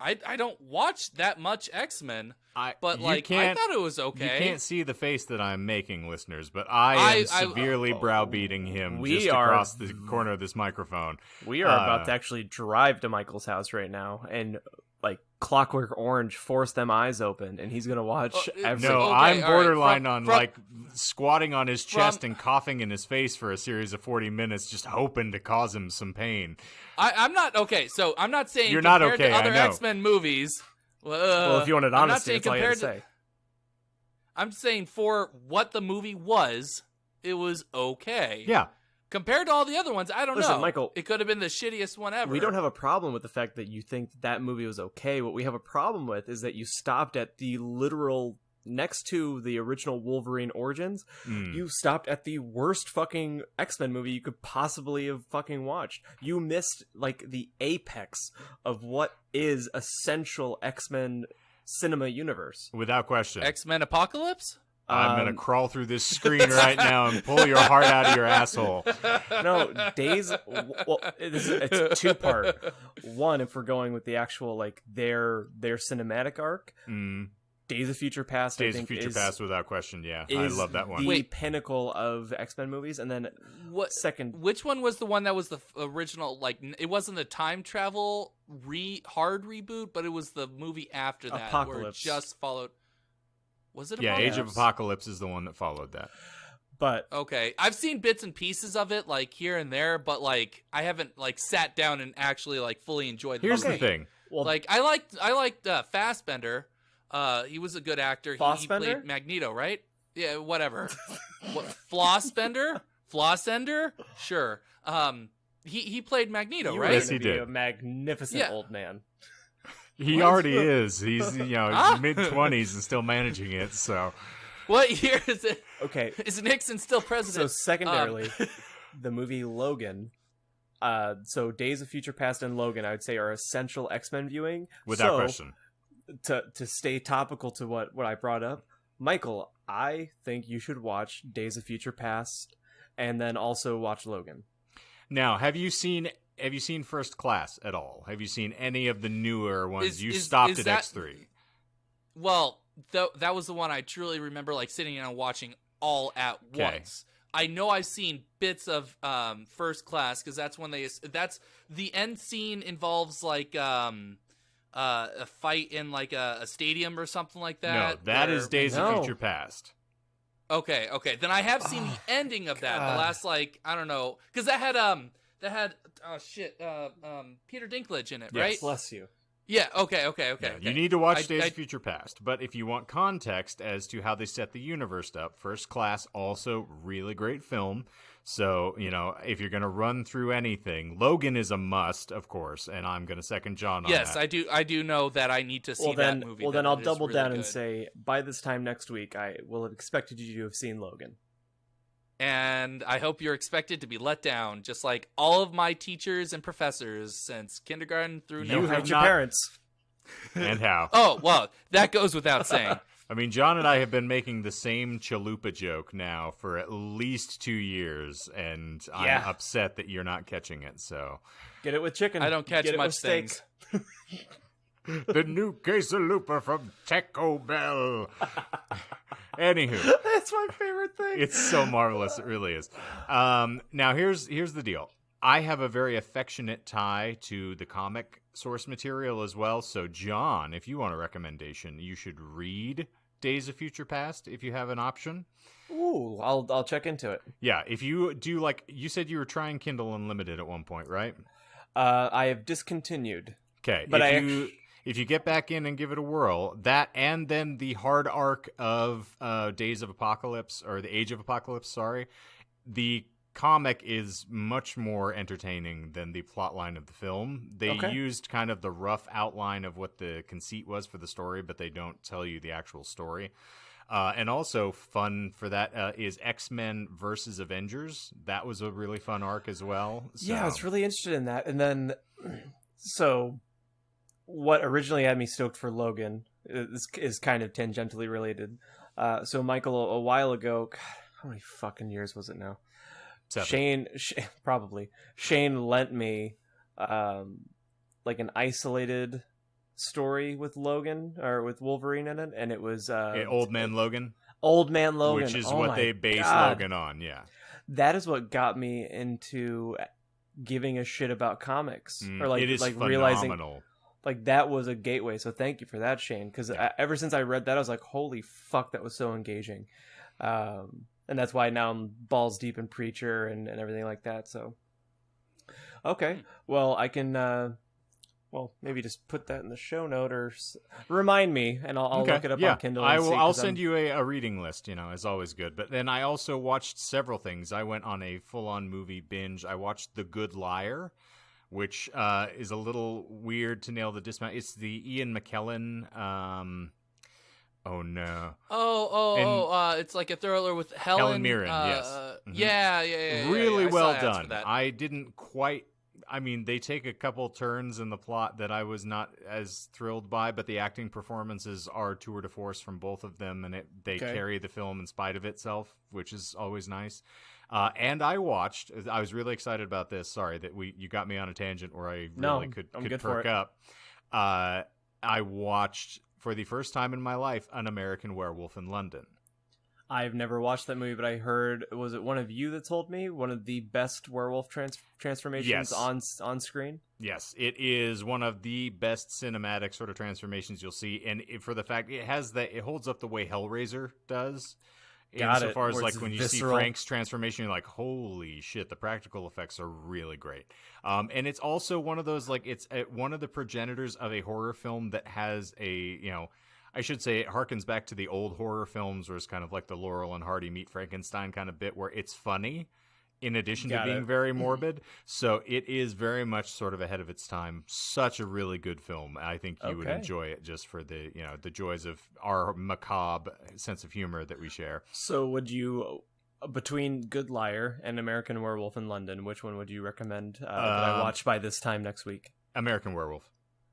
I don't watch that much X-Men. I thought it was okay. You can't see the face that I'm making, listeners, but I am severely browbeating him across the corner of this microphone. We are about to actually drive to Michael's house right now and like Clockwork Orange force them eyes open, and he's gonna watch every... No, I'm borderline on like squatting on his chest and coughing in his face for a series of 40 minutes, just hoping to cause him some pain. I'm not okay. So I'm not saying You're not okay, to other I know. X-Men movies. Well, if you wanted honesty, that's all you had to compared say. I'm saying for what the movie was, it was okay. Yeah. Compared to all the other ones, I don't Listen, know. Michael, it could have been the shittiest one ever. We don't have a problem with the fact that you think that movie was okay. What we have a problem with is that you stopped at the literal, next to the original Wolverine Origins, you stopped at the worst fucking X-Men movie you could possibly have fucking watched. You missed, like, the apex of what is essential X-Men cinema universe. Without question. X-Men Apocalypse? I'm going to crawl through this screen right now and pull your heart out of your asshole. No, it's two-part. One, if we're going with the actual, like, their cinematic arc, Days of Future Past, Days I think, of Future is, Past, without question, yeah. I is love that one. the pinnacle of X-Men movies. And then Which one was the one that was the original, like, it wasn't the time travel hard reboot, but it was the movie after that where it Apocalypse. just followed... Was it Yeah, Apocalypse? Age of Apocalypse is the one that followed that. But Okay, I've seen bits and pieces of it, like, here and there, but, like, I haven't, like, sat down and actually, like, fully enjoyed the Here's movie. the thing. well, Like, I liked Fassbender. He was a good actor. He Fassbender? played Magneto, right? Yeah, whatever. Flossbender? Flossender? Sure. He played Magneto, you right? were Yes, gonna he be did. a magnificent Yeah. old man. He What? already is. He's, Huh? mid-20s and still managing it, so... What year is it? Okay, Is Nixon still so president? secondarily, the movie Logan. So Days of Future Past and Logan, I would say, are essential X-Men viewing. Without So, question. To stay topical to what I brought up, Michael, I think you should watch Days of Future Past and then also watch Logan. Now, have you seen First Class at all? Have you seen any of the newer ones? You stopped is at that- X3. Well, that was the one I truly remember, like, sitting down and watching all at once. I know I've seen bits of First Class because that's the end scene involves, like, a fight in, like, a stadium or something like that. No, that is Days No. of Future Past. Okay. Then I have seen the ending of that. God. The last, like, I don't know, because that had Peter Dinklage in it, Yes. right? Bless you. Yeah. Okay. Yeah, you need to watch Days I- of Future Past. But if you want context as to how they set the universe up, First Class, also really great film. So, if you're going to run through anything, Logan is a must, of course, and I'm going to second John on Yes, that. I do know that I need to see that movie. Well, then I'll It is double really down good. and say by this time next week, I will have expected you to have seen Logan. And I hope you're expected to be let down, just like all of my teachers and professors since kindergarten through You You now. have hate your not- parents. And how? Oh, well, that goes without saying. I mean, John and I have been making the same chalupa joke now for at least 2 years, and Yeah. I'm upset that you're not catching it, so... Get it with chicken. I don't catch Get it much with steak. things. The new quesalupa from Taco Bell. Anywho, That's my favorite thing. it's so marvelous. It really is. Now, here's the deal. I have a very affectionate tie to the comic source material as well. So, John, if you want a recommendation, you should read Days of Future Past if you have an option. Ooh, I'll check into it. Yeah, if you do, like, you said you were trying Kindle Unlimited at one point, right? I have discontinued. Okay, But if you get back in and give it a whirl, that and then the hard arc of Days of Apocalypse, or the Age of Apocalypse, sorry, the comic is much more entertaining than the plot line of the film. They Okay. used kind of the rough outline of what the conceit was for the story, but they don't tell you the actual story. And also fun for that is X-Men versus Avengers. That was a really fun arc as well. So. Yeah, I was really interested in that. And then, so what originally had me stoked for Logan is kind of tangentially related. So Michael, a while ago, God, how many fucking years was it now? 7. Shane lent me like an isolated story with Logan or with Wolverine in it, and it was Old Man Logan. Old Man Logan, Which is Oh what my they base God. Logan on, yeah. That is what got me into giving a shit about comics, or like it is like phenomenal. realizing like that was a gateway. So thank you for that, Shane. Because ever since I read that, I was like, holy fuck, that was so engaging. And that's why now I'm balls deep in Preacher and everything like that. So, okay, well, I can, maybe just put that in the show note or remind me, and I'll look it up on Kindle. And I'll send you a reading list. Is always good. But then I also watched several things. I went on a full-on movie binge. I watched The Good Liar, which is a little weird to nail the dismount. It's the Ian McKellen. Oh no! It's like a thriller with Helen Mirren. Yes. Mm-hmm. Yeah. Really well done. I didn't quite. I mean, they take a couple turns in the plot that I was not as thrilled by, but the acting performances are tour de force from both of them, and they carry the film in spite of itself, which is always nice. And I was really excited about this. Sorry that you got me on a tangent where I really could perk up. I watched, for the first time in my life, An American Werewolf in London. I've never watched that movie, but I heard, was it one of you that told me, one of the best werewolf transformations on screen? Yes, it is one of the best cinematic sort of transformations you'll see, and for the fact it holds up the way Hellraiser does. Insofar as like when you see Frank's transformation, you're like, holy shit, the practical effects are really great. And it's also one of those, like, it's one of the progenitors of a horror film that has I should say it harkens back to the old horror films where it's kind of like the Laurel and Hardy meet Frankenstein kind of bit where it's funny in addition to being very morbid. So it is very much sort of ahead of its time. Such a really good film. I think you would enjoy it just for the joys of our macabre sense of humor that we share. So would you, between Good Liar and American Werewolf in London, which one would you recommend that I watch by this time next week? American Werewolf.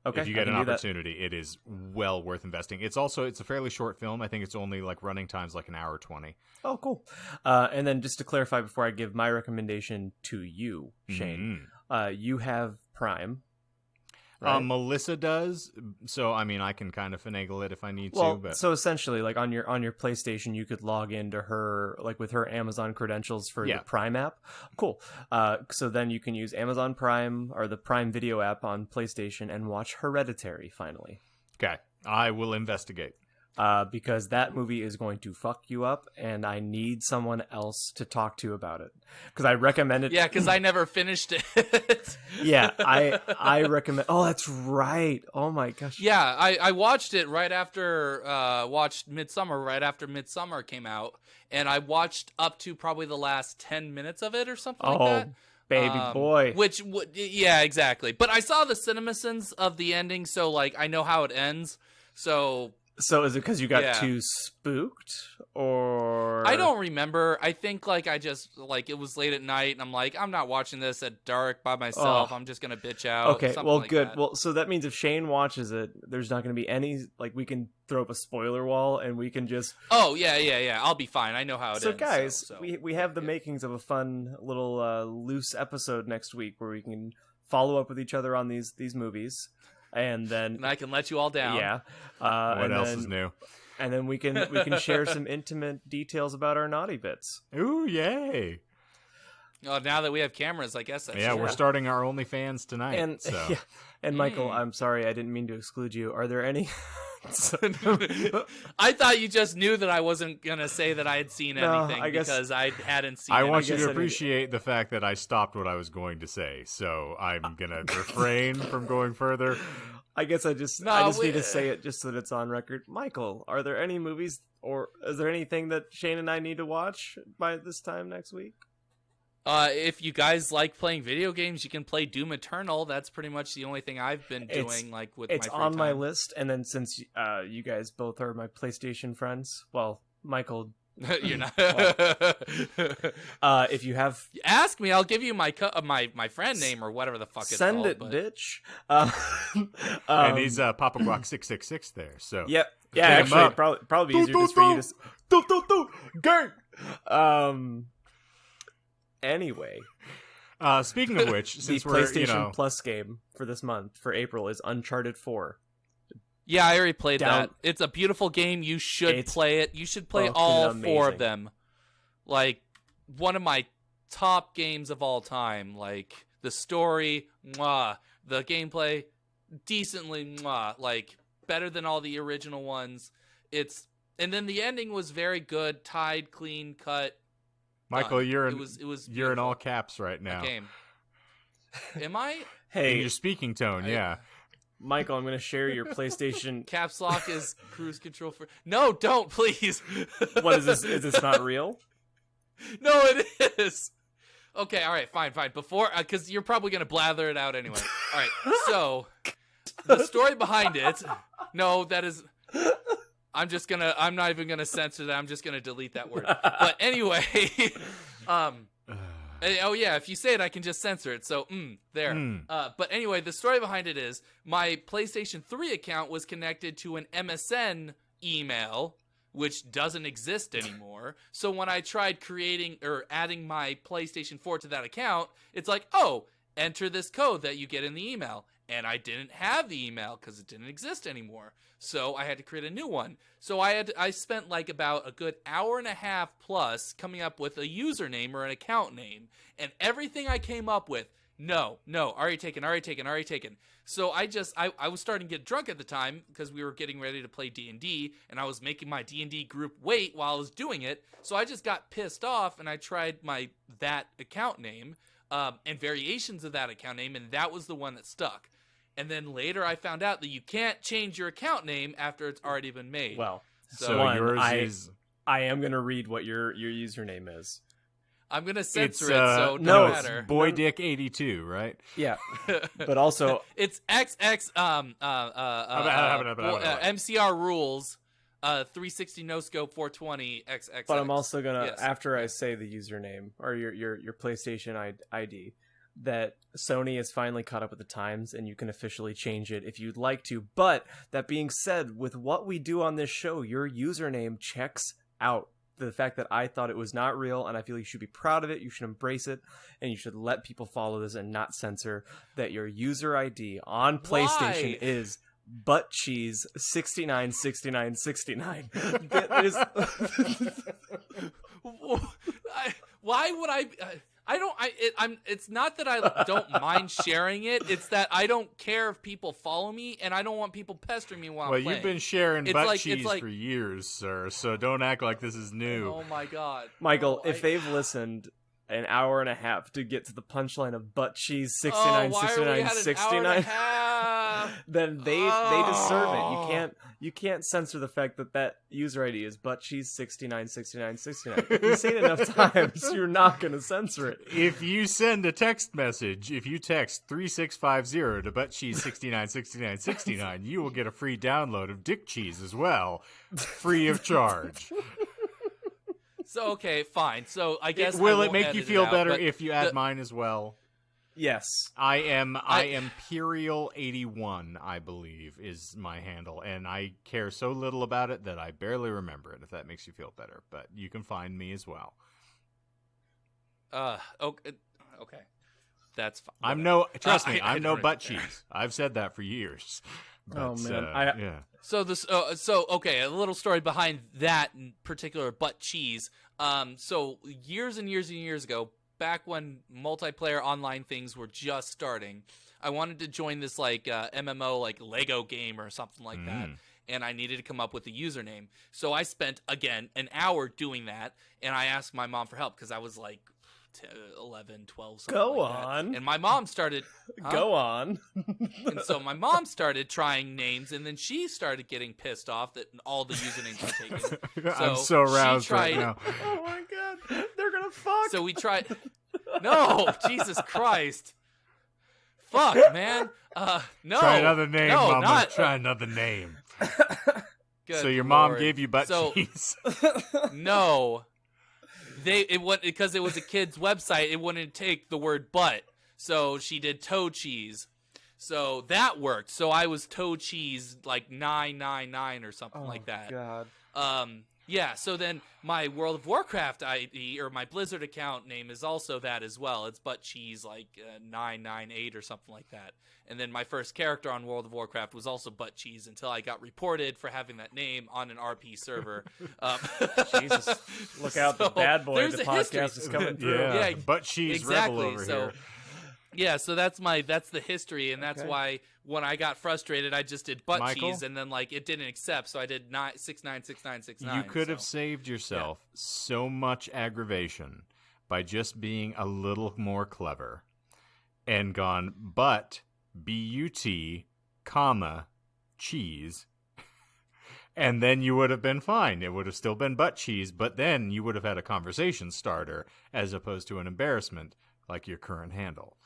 Okay, if you get an opportunity, it is well worth investing. It's a fairly short film. I think it's only like running time's like an hour 20. Oh, cool. And then just to clarify before I give my recommendation to you, Shane, you have Prime. Right? Melissa does, so I mean I can kind of finagle it if I need to. But so essentially, like on your PlayStation, you could log into her like with her Amazon credentials for the Prime app. Cool. So then you can use Amazon Prime or the Prime Video app on PlayStation and watch Hereditary finally. Okay, I will investigate. Because that movie is going to fuck you up, and I need someone else to talk to about it. Because I recommend it. Yeah, because I never finished it. Yeah, I recommend. Oh, that's right. Oh my gosh. Yeah, I watched it right after watched Midsummer right after Midsummer came out, and I watched up to probably the last 10 minutes of it or something like that. Baby boy. Yeah, exactly. But I saw the CinemaSins of the ending, so like I know how it ends. So is it because you got too spooked, or? I don't remember. I think like I just like it was late at night, and I'm like, I'm not watching this at dark by myself. I'm just gonna bitch out. Okay, well, like good. That. Well, so that means if Shane watches it, there's not gonna be any like we can throw up a spoiler wall, and we can just. Oh yeah. I'll be fine. I know how it ends. So guys, we have the makings of a fun little loose episode next week where we can follow up with each other on these movies. And then I can let you all down. Yeah. What else is new? And then we can share some intimate details about our naughty bits. Ooh, yay! Oh, now that we have cameras, I guess that's we're starting our OnlyFans tonight. And and Michael, I'm sorry, I didn't mean to exclude you. Are there any? I thought you just knew that I wasn't gonna say that I had seen anything because I hadn't seen. I want you to appreciate the fact that I stopped what I was going to say, so I'm gonna refrain from going further. I guess I just need to say it just so that it's on record. Michael, are there any movies or is there anything that Shane and I need to watch by this time next week? If you guys like playing video games, you can play Doom Eternal. That's pretty much the only thing I've been doing. It's on my list. And then since you guys both are my PlayStation friends, well, Michael, you're not. If you have, ask me, I'll give you my friend name or whatever the fuck it's called. Send it, bitch. And he's Papa Guac 666 there. So yeah, actually, probably easier just for you to gang. Anyway, speaking of which, since the PlayStation Plus game for this month for April is Uncharted 4. Yeah, I already played that. It's a beautiful game. You should play it. You should play all four of them. Like one of my top games of all time. Like the story, the gameplay, decently like better than all the original ones. And then the ending was very good, tied, clean, cut. Michael, done. you're beautiful. in all caps right now. Game. Am I? Hey, in your speaking tone, yeah. Michael, I'm going to share your PlayStation. Caps lock is cruise control for. No, don't please. What is this? Is this not real? No, it is. Okay, all right, fine. Before, because you're probably gonna blather it out anyway. All right, so the story behind it. No, that is. I'm not even gonna censor that. I'm just gonna delete that word. But anyway, oh yeah, if you say it, I can just censor it. So there. But anyway, the story behind it is my PlayStation 3 account was connected to an MSN email, which doesn't exist anymore. So when I tried creating or adding my PlayStation 4 to that account, it's like, oh, enter this code that you get in the email. And I didn't have the email because it didn't exist anymore. So I had to create a new one. So I spent like about a good hour and a half plus coming up with a username or an account name. And everything I came up with, no, already taken. So I was starting to get drunk at the time because we were getting ready to play D&D, and I was making my D&D group wait while I was doing it. So I just got pissed off, and I tried that account name and variations of that account name, and that was the one that stuck. And then later I found out that you can't change your account name after it's already been made. Well, so yours is... I am going to read what your username is. I'm going to censor it, so it don't matter. It's BoyDick82, right? Yeah. But also... it's XX MCR rules 360 no scope 420 XX. But I'm also going to, after I say the username, or your PlayStation ID, that Sony has finally caught up with the times, and you can officially change it if you'd like to. But that being said, with what we do on this show, your username checks out. The fact that I thought it was not real, and I feel you should be proud of it, you should embrace it, and you should let people follow this and not censor that your user ID on PlayStation is butt cheese 696969. Why would I? It's not that I don't mind sharing it. It's that I don't care if people follow me, and I don't want people pestering me while I'm playing. Well, you've been sharing butt cheese for years, sir, so don't act like this is new. Oh, my God. Michael, if they've listened an hour and a half to get to the punchline of butt cheese 696969, then they deserve it. You can't censor the fact that user ID is butt cheese 696969. If you say it enough times, you're not going to censor it. If you send a text message, if you text 3650 to butt cheese 696969, you will get a free download of Dick Cheese as well, free of charge. So, okay, fine. So, I guess will it make you feel better if you add mine as well? Yes. I am Imperial81, I believe, is my handle, and I care so little about it that I barely remember it, if that makes you feel better. But you can find me as well. Okay. That's fine. I'm no butt cheese. I've said that for years. But, oh man. Yeah. So okay, a little story behind that particular butt cheese. So years and years and years ago, back when multiplayer online things were just starting, I wanted to join this like MMO like Lego game or something like that, and I needed to come up with a username. So I spent again an hour doing that, and I asked my mom for help because I was like 11, 12, something Go like on. that. And my mom started Go on. And so my mom started trying names, and then she started getting pissed off that all the usernames were taken. So I'm so aroused right now. Oh my god, they're gonna fuck. So we tried. No, Jesus Christ. Fuck, man. No. Try another name, no, Mama. Not, Try another name. Good so your Lord. mom gave you butt cheese? No. Because it was a kid's website, it wouldn't take the word butt. So she did toe cheese. So that worked. So I was toe cheese like 999 or something like that. God. Yeah, so then my World of Warcraft ID or my Blizzard account name is also that as well. It's butt cheese like 998 or something like that. And then my first character on World of Warcraft was also butt cheese until I got reported for having that name on an RP server. Jesus, look out! The bad boy of the podcast is coming through. Yeah, butt cheese rebel over here. Yeah, so that's the history, and that's Okay. why when I got frustrated, I just did butt Michael? cheese, and then like it didn't accept, so I did 696969. You could have saved yourself so much aggravation by just being a little more clever and gone but B-U-T, comma, cheese, and then you would have been fine. It would have still been butt cheese, but then you would have had a conversation starter as opposed to an embarrassment like your current handle.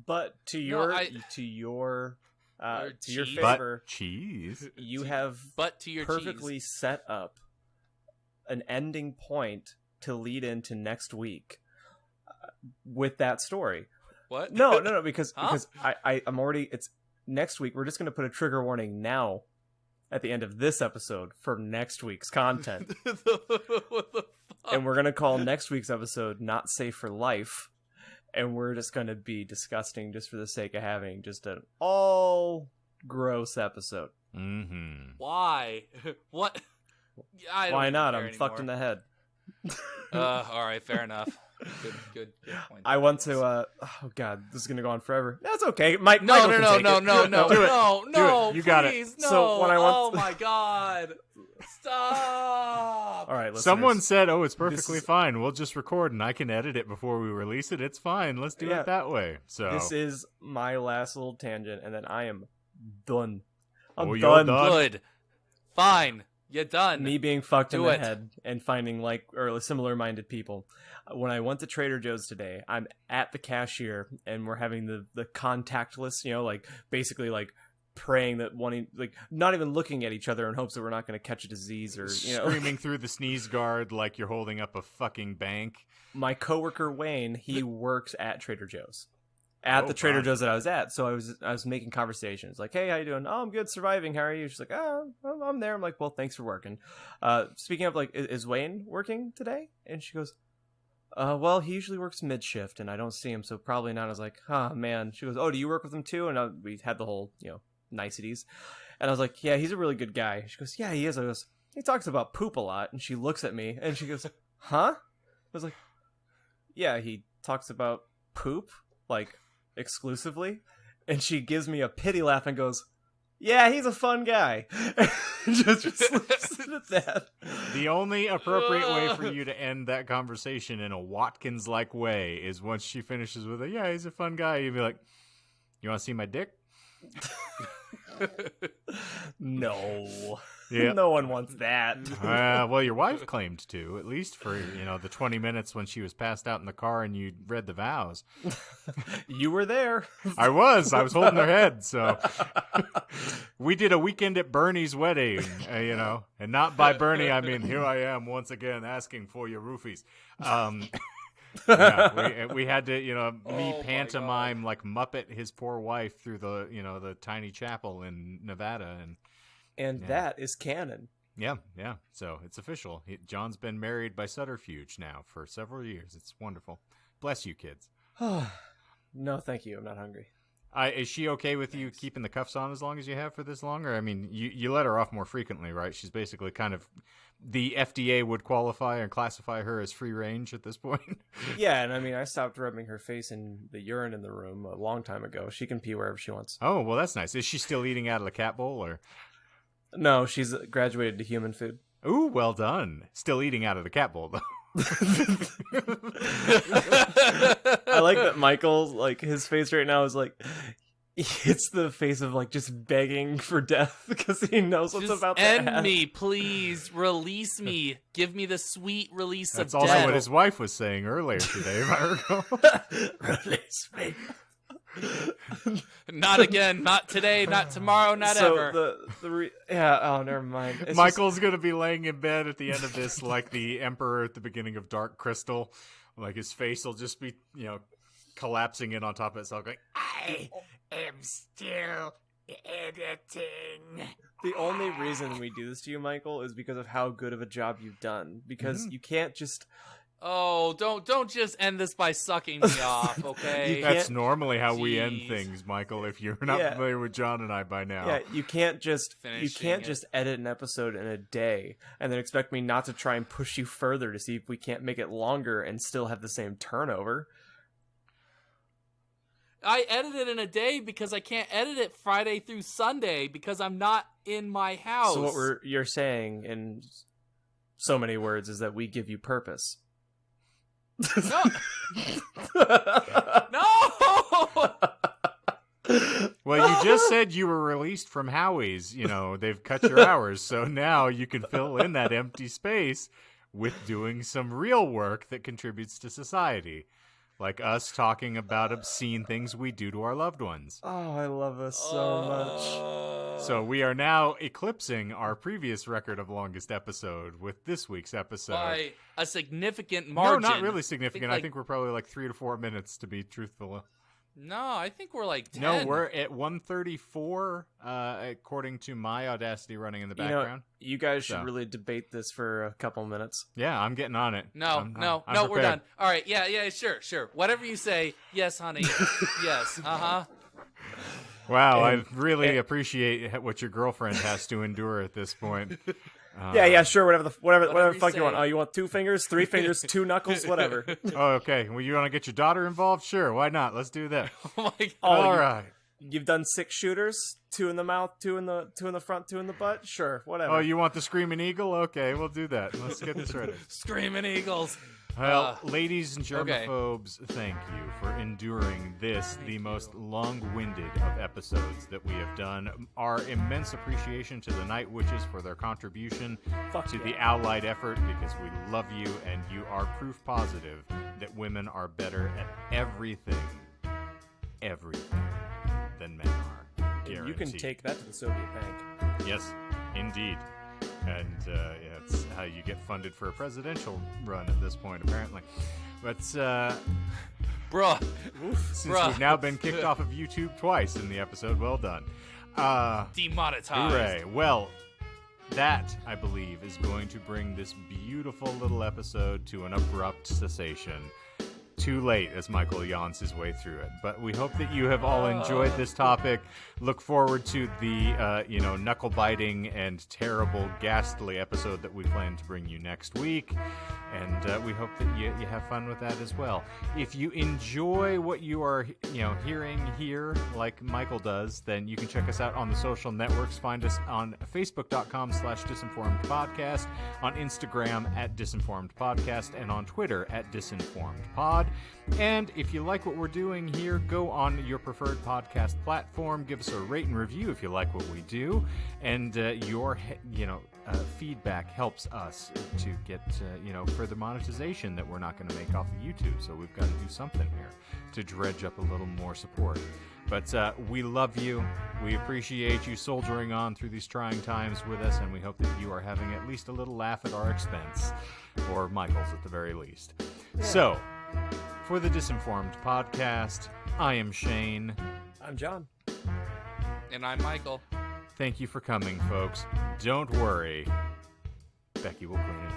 But to your favor, Butt cheese? you have butt to your perfectly cheese. set up an ending point to lead into next week with that story. What? No, because Huh? because I'm already. It's next week. We're just going to put a trigger warning now at the end of this episode for next week's content, What the fuck? and we're going to call next week's episode "Not Safe for Life," and we're just going to be disgusting just for the sake of having just an all gross episode. Mm-hmm. Why? What? I don't Why not? care I'm fucked in anymore. the head. All right, fair enough. Good point. I want to. Oh God, this is gonna go on forever. That's okay. Mike. No, Michael no, can no, take no, it. no, no, Do it. no, Do no, it. You got it. please, no. So when I want- Oh my God! Stop! All right. Listeners. Someone said, "Oh, it's This perfectly is- fine. We'll just record, and I can edit it before we release it. It's fine. Let's do Yeah. it that way." So This is my last little tangent, and then I am done. I'm Oh, you're done? Good. Fine. You're done. Me being fucked in Do the it. head and finding similar-minded people. When I went to Trader Joe's today, I'm at the cashier, and we're having the contactless, like basically like praying that not even looking at each other in hopes that we're not going to catch a disease or screaming through the sneeze guard like you're holding up a fucking bank. My coworker Wayne, he works at Trader Joe's. At the Trader fine. Joe's that I was at, so I was making conversations like, "Hey, how you doing? Oh, I'm good, surviving. How are you?" She's like, "Oh, I'm there." I'm like, "Well, thanks for working." Speaking of, like, is Wayne working today? And she goes, "Well, he usually works mid shift, and I don't see him, so probably not." I was like, "Oh man." She goes, "Oh, do you work with him too?" And we had the whole niceties, and I was like, "Yeah, he's a really good guy." She goes, "Yeah, he is." I goes, "He talks about poop a lot," and she looks at me and she goes, "Huh?" I was like, "Yeah, he talks about poop, like, exclusively," and she gives me a pity laugh and goes, "Yeah, he's a fun guy." just leaves it at that. The only appropriate way for you to end that conversation in a Watkins-like way is once she finishes with a, "Yeah, he's a fun guy." You'd be like, "You want to see my dick?" No. Yeah. No one wants that. Well, your wife claimed to, at least for the 20 minutes when she was passed out in the car and you read the vows. You were there. I was holding her head. So we did a weekend at Bernie's wedding, and not by Bernie, I mean, here I am once again asking for your roofies. Yeah, we had to, me Oh, my pantomime like Muppet his poor wife through the, the tiny chapel in Nevada, And Yeah. that is canon. yeah. So it's official. John's been married by subterfuge now for several years. It's wonderful. Bless you, kids. No, thank you. I'm not hungry. Is she okay with you keeping the cuffs on as long as you have for this long? Or, I mean, you let her off more frequently, right? She's basically kind of, the FDA would qualify and classify her as free range at this point. Yeah, and I mean, I stopped rubbing her face in the urine in the room a long time ago. She can pee wherever she wants. Oh, well, that's nice. Is she still eating out of the cat bowl, or? No, she's graduated to human food. Ooh, well done. Still eating out of the cat bowl, though. I like that Michael's, like, his face right now is like, it's the face of, like, just begging for death because he knows what's Just about to end happen. me, please. Release me. Give me the sweet release That's of also death. what his wife was saying earlier today, if I recall. Release me. Not again. Not today. Not tomorrow. Not ever. Oh, never mind. It's Michael's going to be laying in bed at the end of this like the Emperor at the beginning of Dark Crystal. Like his face will just be, collapsing in on top of itself going, "I am still editing." the only reason we do this to you, Michael, is because of how good of a job you've done. Because you can't just... Oh, don't just end this by sucking me off, okay? You That's can't- normally how we end Jeez. things, Michael, if you're not Yeah. familiar with John and I by now. Yeah, you can't just Finishing it. edit an episode in a day and then expect me not to try and push you further to see if we can't make it longer and still have the same turnover. I edit it in a day because I can't edit it Friday through Sunday because I'm not in my house. So what you're saying in so many words is that we give you purpose. No. No. Well, you just said you were released from Howie's. They've cut your hours, so now you can fill in that empty space with doing some real work that contributes to society. Like us talking about obscene things we do to our loved ones. Oh, I love us so much. So we are now eclipsing our previous record of longest episode with this week's episode. By a significant margin. No, not really significant. I think we're probably like 3 to 4 minutes, to be truthful. No, I think we're like 10. No, we're at 134, according to my Audacity running in the background. You guys should really debate this for a couple minutes. Yeah, I'm getting on it. No, I'm we're done. All right, yeah, sure. Whatever you say. Yes, honey. Yes, Wow, I really appreciate what your girlfriend has to endure at this point. Yeah, sure. Whatever the fuck say. you want. Oh, you want 2 fingers, 3 fingers, 2 knuckles, whatever. Oh, okay. Well, you want to get your daughter involved? Sure, why not? Let's do that. Oh my God. All right. You've done 6 shooters, 2 in the mouth, 2 in the front, 2 in the butt. Sure, whatever. Oh, you want the screaming eagle? Okay, we'll do that. Let's get this ready. Screaming eagles. Well, ladies and germaphobes, thank you for enduring the most long-winded of episodes that we have done. Our immense appreciation to the Night Witches for their contribution to the allied effort, because we love you, and you are proof positive that women are better at everything than men are. Guaranteed. You can take that to the Soviet bank. Yes, indeed. And it's how you get funded for a presidential run at this point, apparently. But Bruh. Since we've now been kicked off of YouTube twice in the episode, well done. Demonetized. Hooray. Well, that, I believe, is going to bring this beautiful little episode to an abrupt cessation. Too late as Michael yawns his way through it. But we hope that you have all enjoyed this topic. Look forward to the, knuckle-biting and terrible, ghastly episode that we plan to bring you next week. And we hope that you have fun with that as well. If you enjoy what you are, hearing here, like Michael does, then you can check us out on the social networks. Find us on Facebook.com/disinformedpodcast, on Instagram @disinformedpodcast, and on Twitter @disinformedpod. And if you like what we're doing here, go on your preferred podcast platform. Give us a rate and review if you like what we do. And your, feedback helps us to get, further monetization that we're not going to make off of YouTube. So we've got to do something here to dredge up a little more support. But we love you. We appreciate you soldiering on through these trying times with us, and we hope that you are having at least a little laugh at our expense, or Michael's at the very least. Yeah. So, for the Disinformed podcast, I am Shane. I'm John. And I'm Michael. Thank you for coming, folks. Don't worry. Becky will clean it up.